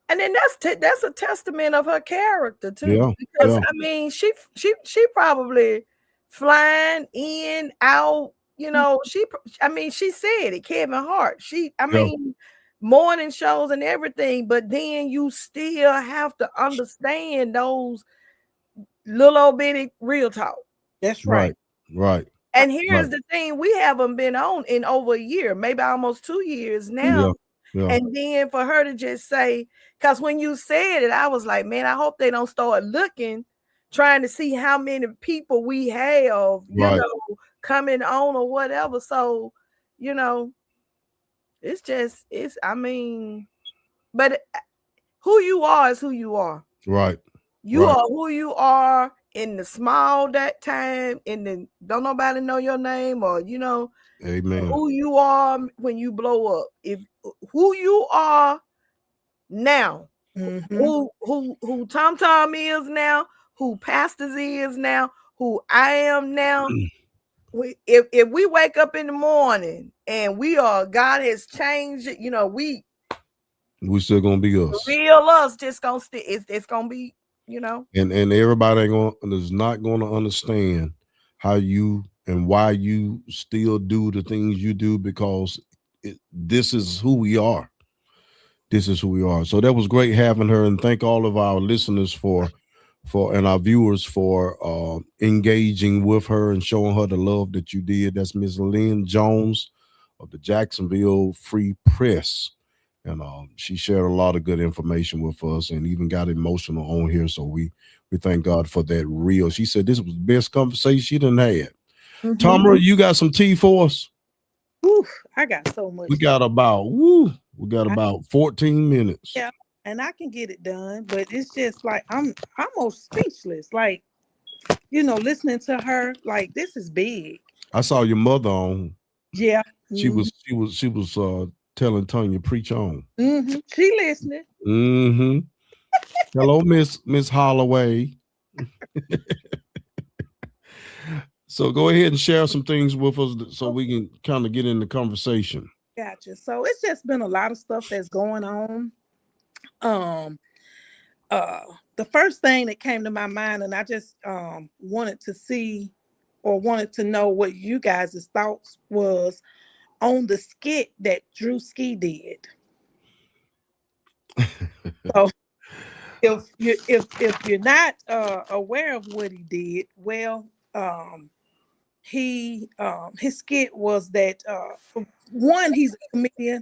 And then that's a testament of her character too. Yeah, because yeah. I mean, she probably flying in, out, she said it, Kevin Hart. Morning shows and everything, but then you still have to understand those little old bitty real talk. That's right. Right. And here's the thing, we haven't been on in over a year, maybe almost 2 years now. Yeah. And then for her to just say, because when you said it, I was like, man, I hope they don't start looking, trying to see how many people we have, coming on or whatever. So, but who you are is who you are. Right. You are who you are in the small that time, don't nobody know your name, or Amen. who you are when you blow up. If who you are now, who Tom Tom is now, who Pastors is now, who I am now. If we wake up in the morning and God has changed it, we still gonna be us. Real us, just gonna it's gonna be, And everybody is not gonna understand how you and why you still do the things you do, because this is who we are. This is who we are. So that was great having her, and thank all of our listeners and our viewers for engaging with her and showing her the love that you did. That's Miss Lynn Jones of the Jacksonville Free Press. And she shared a lot of good information with us and even got emotional on here. So we thank God for that real. She said this was the best conversation she done had. Tamara, you got some tea for us? Oof, I got so much. We got about 14 minutes. Yeah, and I can get it done, but it's just like I'm almost speechless. Like, listening to her, like, this is big. I saw your mother on. Yeah. She was telling Tanya, preach on. She listening. Hello, Miss Holloway. So go ahead and share some things with us so we can kind of get in the conversation. Gotcha. So it's just been a lot of stuff that's going on. The first thing that came to my mind, and I just wanted to know what you guys' thoughts was on the skit that Drew Ski did. So if you're not aware of what he did, well, his skit was that one, he's a comedian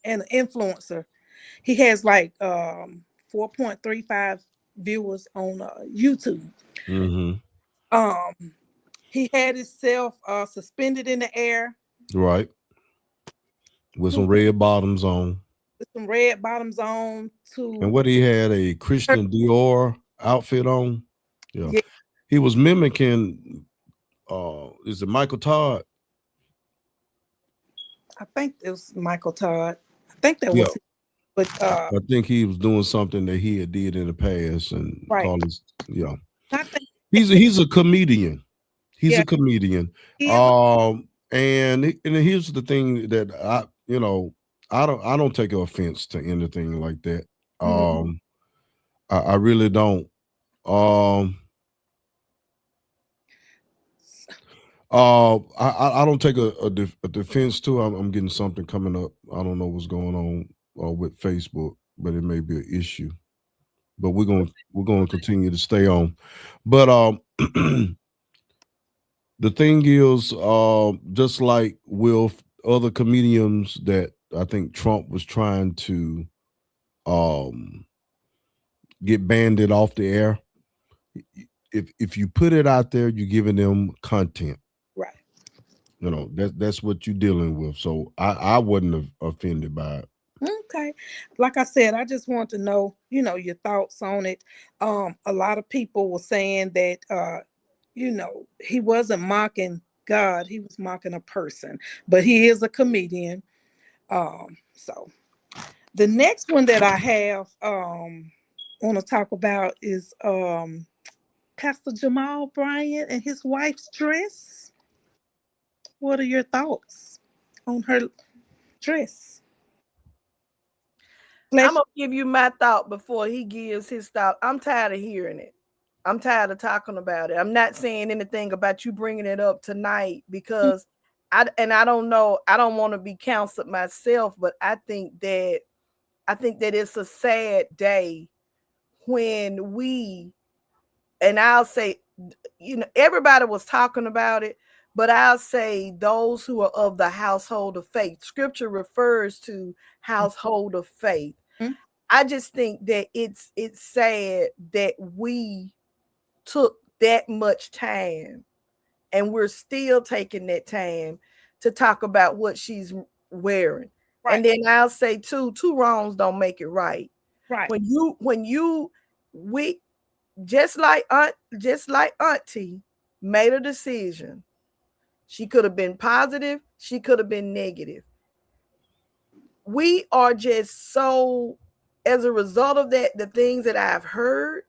and an influencer. He has like 4.35 viewers on YouTube. He had himself suspended in the air, right, with some red bottoms on. And what he had, a Christian Dior outfit on. Yeah. He was mimicking is it Michael Todd? I think it was Michael Todd. I think that was him. But I think he was doing something that he had did in the past, and he's a comedian. He's a comedian. And here's the thing that I don't take offense to anything like that. I really don't. I don't take a defense to. I'm getting something coming up. I don't know what's going on with Facebook, but it may be an issue. But we're gonna continue to stay on. But the thing is, just like with other comedians that I think Trump was trying to get banded off the air. If you put it out there, you're giving them content. Right. That's what you're dealing with. So I wasn't offended by it. Okay. Like I said, I just want to know, your thoughts on it. A lot of people were saying that he wasn't mocking God, he was mocking a person, but he is a comedian. So the next one that I have want to talk about is Pastor Jamal Bryant and his wife's dress. What are your thoughts on her dress? I'm gonna give you my thought before he gives his thought. I'm tired of hearing it. I'm tired of talking about it. I'm not saying anything about you bringing it up tonight because I don't know. I don't want to be counseled myself, but I think that it's a sad day when I'll say, everybody was talking about it, but I'll say those who are of the household of faith. Scripture refers to household of faith. Mm-hmm. I just think that it's sad that we took that much time and we're still taking that time to talk about what she's wearing. Right. And then I'll say two wrongs don't make it right. Right. We just like Auntie made a decision. She could have been positive, she could have been negative. We are just so, as a result of that, the things that I've heard.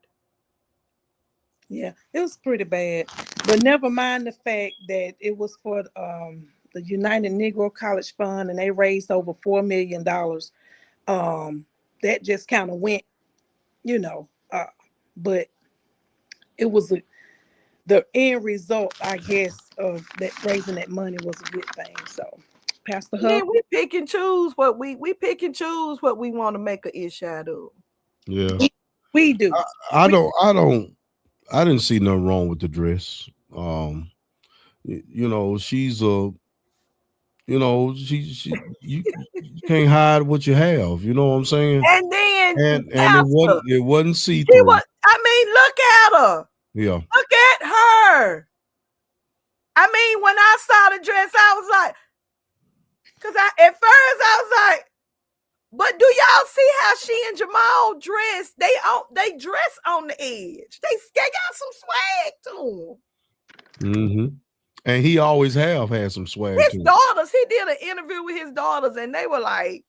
Yeah, it was pretty bad. But never mind the fact that it was for the United Negro College Fund and they raised over $4 million. That just kind of went, but it was the end result, I guess, of that raising that money was a good thing. So, Pastor Huff. Yeah, we pick and choose what we want to make an issue out of. Yeah, we do. I didn't see nothing wrong with the dress. She's she you can't hide what you have. You know what I'm saying? And then it wasn't see-through. Look at her. Yeah. Look at her. I mean, when I saw the dress, I was like, because at first I was like, but do y'all see how she and Jamal dress? They dress on the edge. They got some swag to them. Mm-hmm. And he always had some swag. His daughters, he did an interview with his daughters, and they were like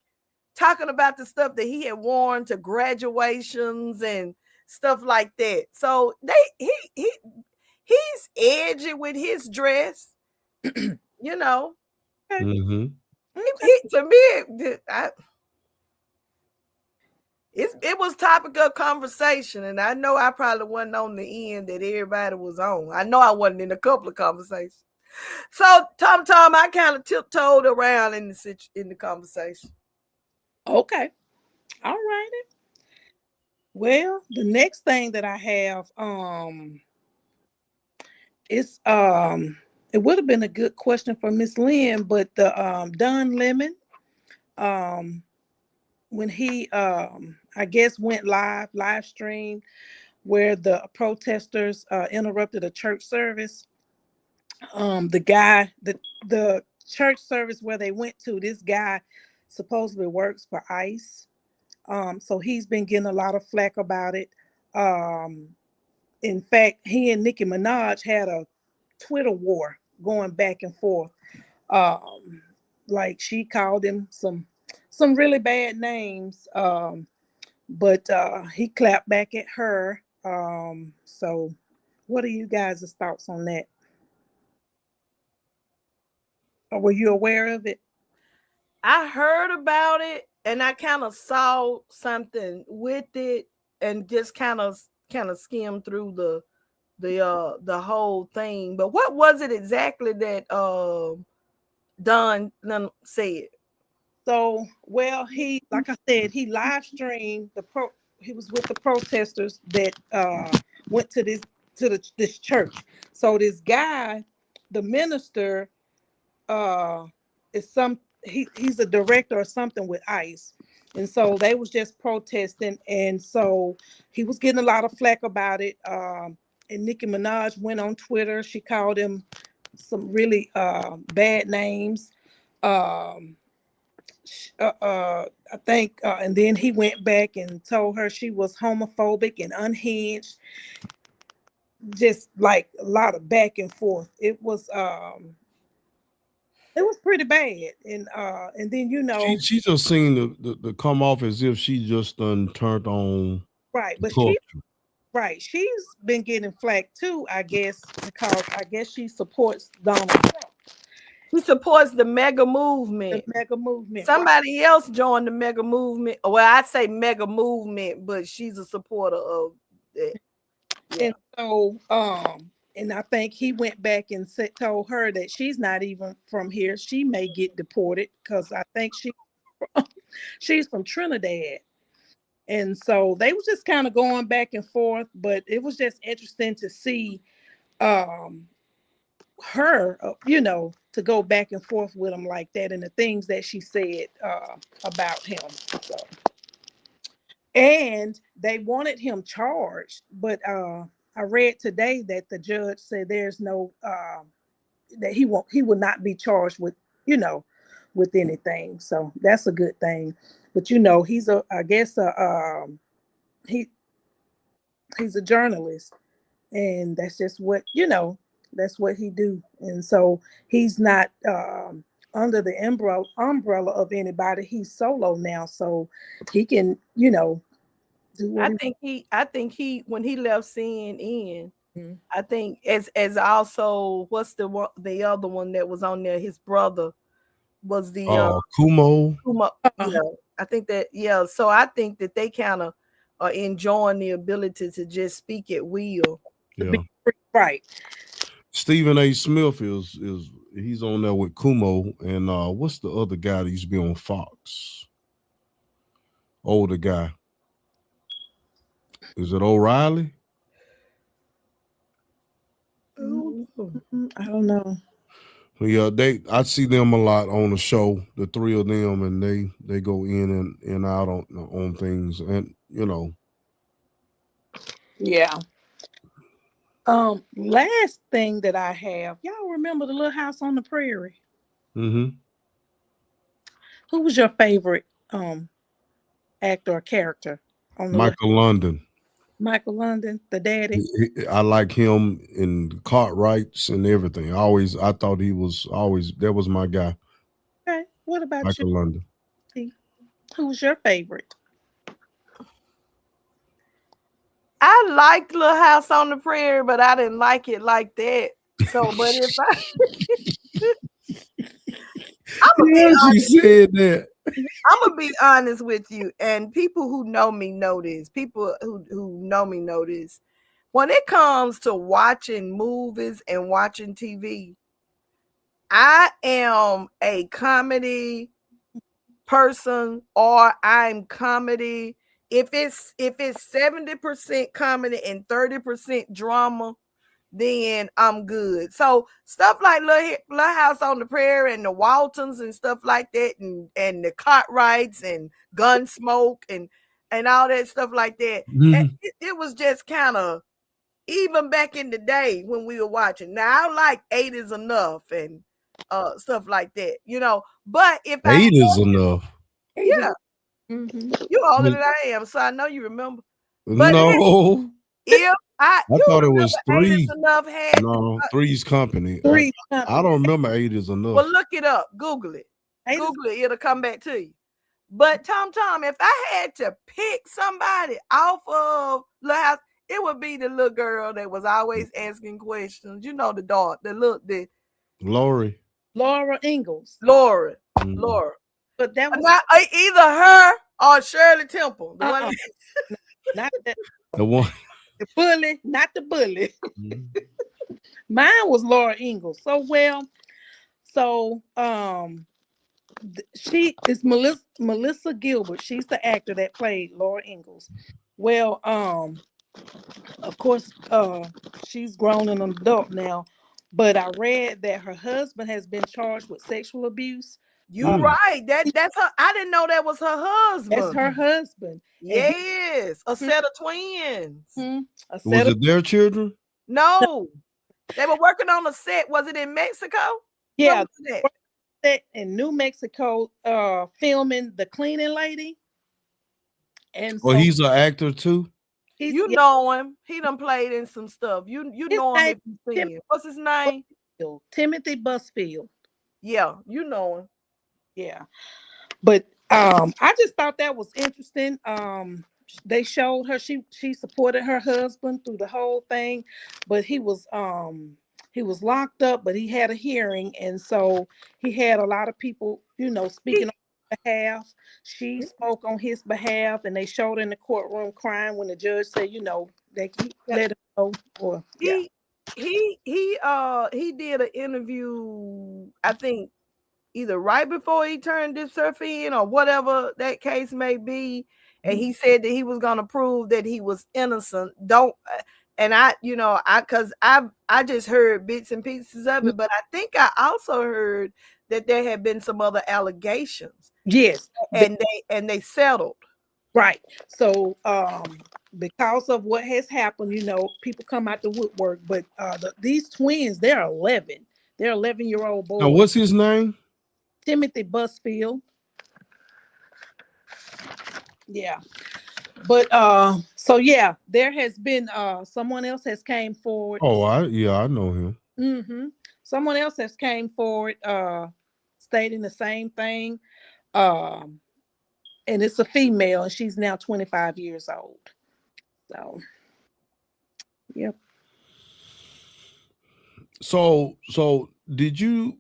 talking about the stuff that he had worn to graduations and stuff like that. So he's edgy with his dress, Mm-hmm. To me, it was topic of conversation, and I know I probably wasn't on the end that everybody was on. I know I wasn't in a couple of conversations. So Tom, I kind of tiptoed around in the conversation. Okay, all righty. Well, the next thing that I have, it's it would have been a good question for Miss Lynn, but the Don Lemon, when he I guess went live stream where the protesters interrupted a church service. The church service where they went to, this guy supposedly works for ICE. So he's been getting a lot of flack about it. In fact, he and Nicki Minaj had a Twitter war going back and forth. Like she called him some really bad names, but he clapped back at her. So what are you guys' thoughts on that? Or were you aware of it? I heard about it and I kind of saw something with it and just kind of skimmed through the whole thing. But what was it exactly that Don said? So, well, he, like I said, he live streamed he was with the protesters that went to this church. So this guy, the minister, he's a director or something with ICE. And so they was just protesting. And so he was getting a lot of flack about it. And Nicki Minaj went on Twitter. She called him some really bad names. I think, and then he went back and told her she was homophobic and unhinged. Just like a lot of back and forth. It was pretty bad, and then she just seemed to come off as if she just done turned on right, the but culture. right, she's been getting flack too, I guess, because I guess she supports Donald Trump. She supports the mega movement. The mega movement. Somebody else joined the mega movement. Well, I say mega movement, but she's a supporter of it. Yeah. And so, and I think he went back and told her that she's not even from here. She may get deported because I think she's from Trinidad. And so they was just kind of going back and forth, but it was just interesting to see her, to go back and forth with him like that and the things that she said about him. So, and they wanted him charged, but I read today that the judge said there's no that he will not be charged with with anything. So that's a good thing. But he's he's a journalist, and that's just what that's what he do. And so he's not under the umbrella of anybody. He's solo now, so he can do what I think he when he left CNN, mm-hmm. I think as also what's the other one that was on there, his brother was the Kumo. Yeah, I think that so I think that they kind of are enjoying the ability to just speak at will. Yeah. Right. Stephen A. Smith is he's on there with Kumo, and what's the other guy that used to be on Fox? Older guy. Is it O'Reilly? I don't know. Yeah, I see them a lot on the show, the three of them, and they go in and out on things, and Yeah. Last thing that I have, y'all remember the Little House on the Prairie? Mm-hmm. Who was your favorite actor or character on the Michael London? Michael London, the daddy. I like him in Cartwrights and everything. I thought he was always, that was my guy. Okay. What about Michael London? Who was your favorite? I liked Little House on the Prairie, but I didn't like it like that. So, but if I'm gonna be honest with you, and people who know me know this. People who know me know this. When it comes to watching movies and watching TV, I am a comedy person, or I'm comedy. If it's 70% comedy and 30% drama, then I'm good. So stuff like Little House on the Prairie and the Waltons and stuff like that, and the Cartwrights and Gunsmoke and all that stuff like that. Mm-hmm. It was just kind of even back in the day when we were watching. Now I like 8 is enough and stuff like that, But if 8 is enough. Yeah. Mm-hmm. You're older than I am, so I know you remember. But no. If I thought it was 3. 8 is enough had no, 3's Company. 3's Company. I don't remember 8 is enough. Well, look it up. Google it. It'll come back to you. But Tom, if I had to pick somebody off of Little House, it would be the little girl that was always asking questions. The dog, the Lori. Laura Ingalls. Laura. But that was not either her or Shirley Temple. The one not that. The one. The bully, not the bully. Mine was Laura Ingalls. She is Melissa Gilbert. She's the actor that played Laura Ingalls. Well, of course, she's grown and an adult now, but I read that her husband has been charged with sexual abuse. You're right. That's her. I didn't know that was her husband. That's her husband. Yes, a set of twins. Was it their children? No, they were working on a set. Was it in Mexico? Yeah, set in New Mexico, filming The Cleaning Lady, and Well, so he's an actor too. You know him. He done played in some stuff. You his know him name if you see him. What's his name? Timothy Busfield. Yeah, you know him. Yeah, but I just thought that was interesting. They showed her, she supported her husband through the whole thing, but he was locked up, but he had a hearing, and so he had a lot of people, speaking on his behalf. She spoke on his behalf, and they showed in the courtroom crying when the judge said, they let him go. Or He did an interview, I think either right before he turned himself in or whatever that case may be, and he said that he was going to prove that he was innocent. And because I just heard bits and pieces of it, but I think I also heard that there had been some other allegations. Yes, and they settled. Right. So because of what has happened, people come out the woodwork, but these twins, they're 11. They're 11-year-old boys. Now, what's his name? Timothy Busfield. Yeah. But so yeah, there has been someone else has came forward. Oh, I know him. Mm-hmm. Someone else has came forward stating the same thing. And it's a female, and she's now 25 years old. So yep. So did you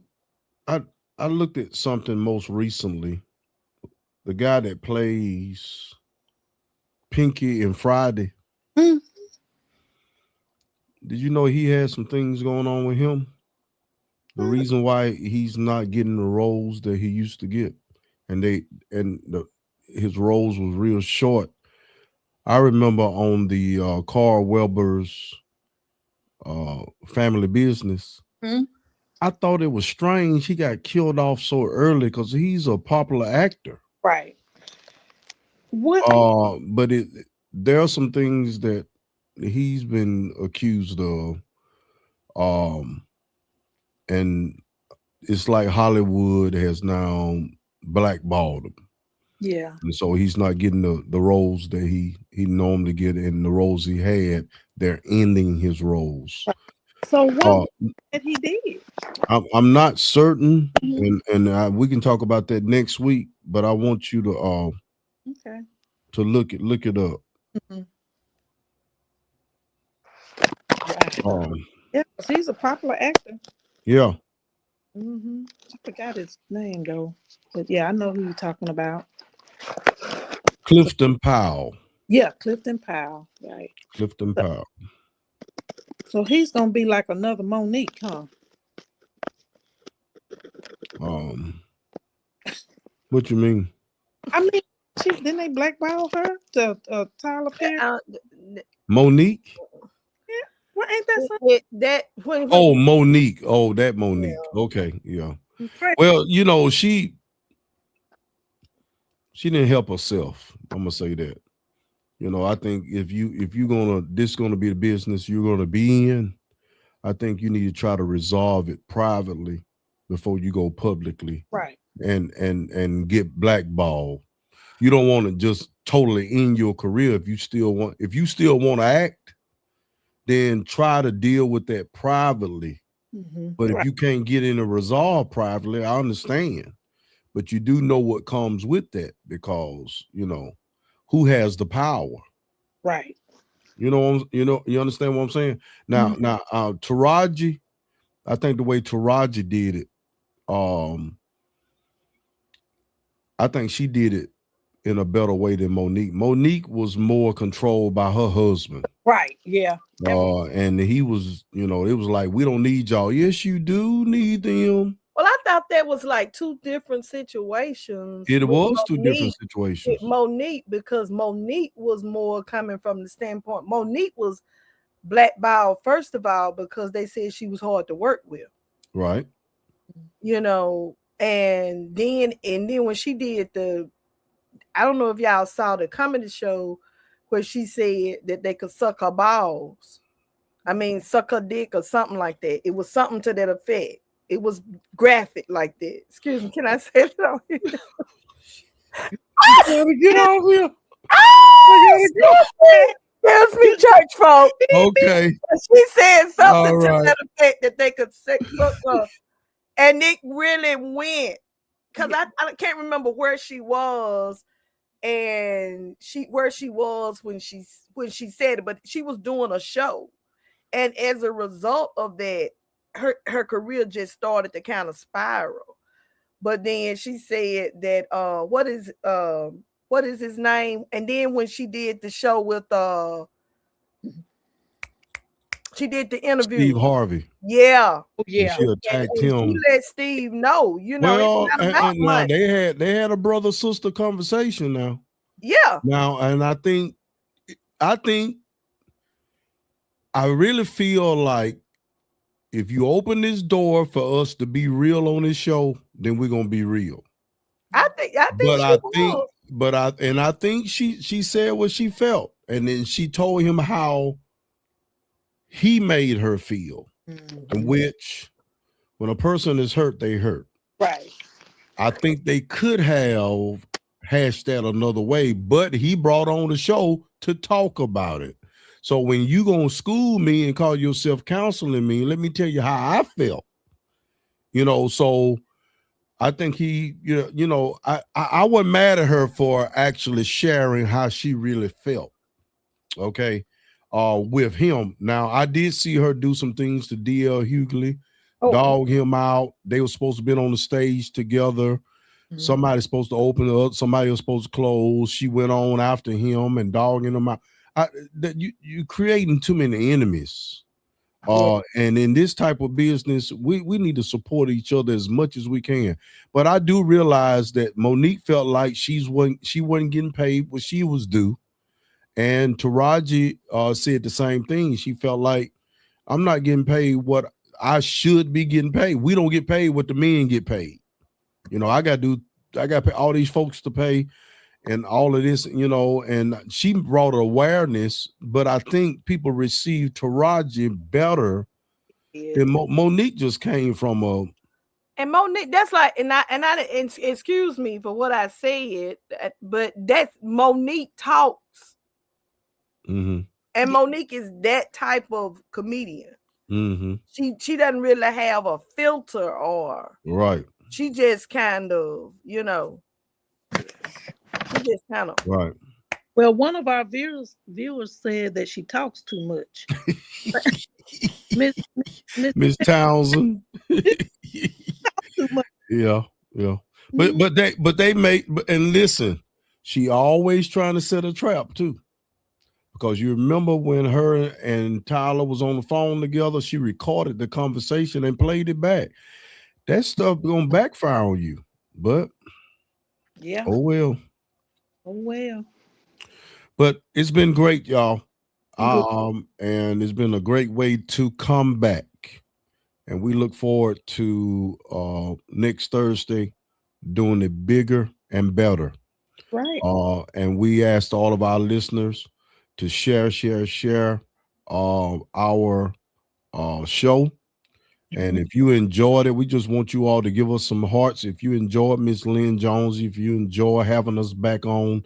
I looked at something most recently. The guy that plays Pinky and Friday. Mm. Did you know he had some things going on with him? The reason why he's not getting the roles that he used to get, and his roles was real short. I remember on the Carl Weber's Family Business. Mm-hmm. I thought it was strange he got killed off so early because he's a popular actor. Right. What? But there are some things that he's been accused of. And it's like Hollywood has now blackballed him. Yeah. And so he's not getting the roles that he normally get, and the roles he had, they're ending his roles. So what that he did? I'm not certain, and we can talk about that next week. But I want you to okay, to look it up. Mm-hmm. Yeah, he's a popular actor. Yeah. Mm-hmm. I forgot his name though, but yeah, I know who you're talking about. Clifton Powell. Yeah, Clifton Powell. Right. Clifton Powell. So he's gonna be like another Monique, huh? What you mean? I mean, didn't they blackball her to Tyler Perry? Monique? Yeah. Well, ain't that something? Oh, Monique. Oh, that Monique. Yeah. Okay, yeah. Well, she didn't help herself. I'm gonna say that. I think if this gonna be the business you're gonna be in, I think you need to try to resolve it privately before you go publicly. Right. And get blackballed. You don't want to just totally end your career. If you still want to act, then try to deal with that privately. Mm-hmm. But if you can't get in a resolve privately, I understand. But you do know what comes with that, because who has the power? Right. You understand what I'm saying? Now, Taraji, I think the way Taraji did it, I think she did it in a better way than Monique. Monique was more controlled by her husband. Right. Yeah. And he was, it was like, we don't need y'all. Yes, you do need them. Well, I thought that was like two different situations. It was two different situations. Monique, because Monique was more coming from the standpoint. Monique was blackballed, first of all, because they said she was hard to work with. Right. And then when she did I don't know if y'all saw the comedy show where she said that they could suck her balls. I mean, suck her dick or something like that. It was something to that effect. it was graphic like that. Excuse me, can I say it on here? Gotta get off here. Excuse me, church folk. Okay. She said something All to right. that effect that they could say, and it really went, because I can't remember where she was and where she was when she said it, but she was doing a show, and as a result of that, her career just started to kind of spiral. But then she said that what is his name? And then when she did the show with she did the interview. Steve Harvey. Yeah. And she attacked him. She let Steve know, you know, well, it's not about and now money. they had a brother-sister conversation now. Yeah. Now, and I think I really feel like if you open this door for us to be real on this show, then we're gonna be real. I think she said what she felt, and then she told him how he made her feel. In which, when a person is hurt, they hurt. Right. I think they could have hashed that another way, but he brought on the show to talk about it. So when you gonna school me and call yourself counseling me, let me tell you how I felt. So I think I wasn't mad at her for actually sharing how she really felt. Okay. With him. Now, I did see her do some things to D.L. Hughley, dog him out. They were supposed to be on the stage together. Somebody's supposed to open up. Somebody was supposed to close. She went on after him and dogging him out. You creating too many enemies. And in this type of business, we need to support each other as much as we can. But I do realize that Monique felt like she wasn't getting paid what she was due. And Taraji said the same thing. She felt like, I'm not getting paid what I should be getting paid. We don't get paid what the men get paid. I got to pay all these folks to pay and all of this, and she brought awareness, but I think people received Taraji better than Monique just came from and Monique, that's like, and excuse me for what I said, but that's Monique talks. Mm-hmm. And Monique is that type of comedian. Mm-hmm. She doesn't really have a filter, or right. She just kind of, she just kind of right. Well, one of our viewers said that she talks too much. Miss Townsend. Yeah. But they make, and listen, she always trying to set a trap too. Because you remember when her and Tyler was on the phone together, she recorded the conversation and played it back. That stuff gonna backfire on you. But yeah. Oh well. But it's been great, y'all. And it's been a great way to come back. And we look forward to next Thursday doing it bigger and better. Right. And we asked all of our listeners to share our show. And if you enjoyed it, we just want you all to give us some hearts. If you enjoyed Miss Lynn Jones, if you enjoy having us back on,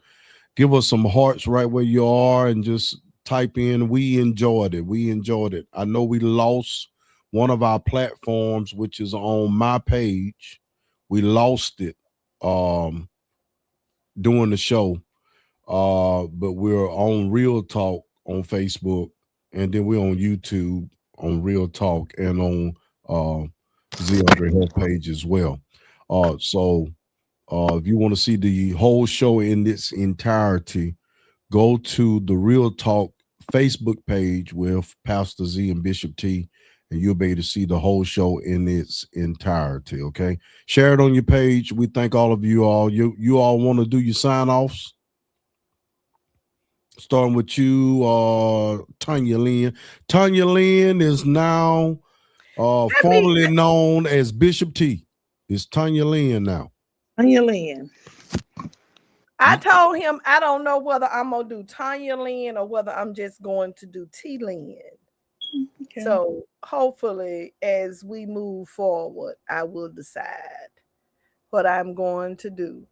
give us some hearts right where you are and just type in, we enjoyed it. I know we lost one of our platforms, which is on my page. We lost it doing the show. But we're on Real Talk on Facebook, and then we're on YouTube on Real Talk and on Z Andre Health page as well. So if you want to see the whole show in its entirety, go to the Real Talk Facebook page with Pastor Z and Bishop T, and you'll be able to see the whole show in its entirety. Okay, share it on your page. We thank all of you all. You all want to do your sign offs? Starting with you, Tanya Lynn. Tanya Lynn is now formerly known as Bishop T. It's Tanya Lynn now. Tanya Lynn. I told him I don't know whether I'm gonna do Tanya Lynn or whether I'm just going to do T Lynn. Okay. So hopefully, as we move forward, I will decide what I'm going to do.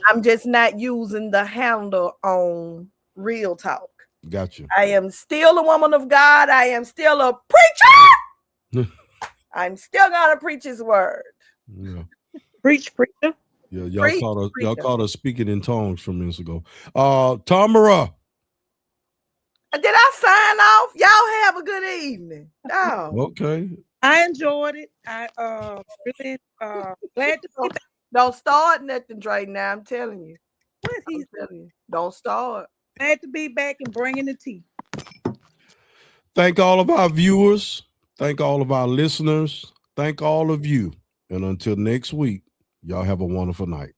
I'm just not using the handle on Real Talk. Gotcha. I am still a woman of God. I am still a preacher. I'm still gonna preach His word. Yeah. Preach, preacher. Yeah, y'all caught us speaking in tongues from minutes ago. Tamara. Did I sign off? Y'all have a good evening. Oh. Okay. I enjoyed it. I really glad to be back. Don't start nothing, Dre. Now I'm telling you. What he's telling you. Don't start. Glad to be back and bringing the tea. Thank all of our viewers. Thank all of our listeners. Thank all of you. And until next week, y'all have a wonderful night.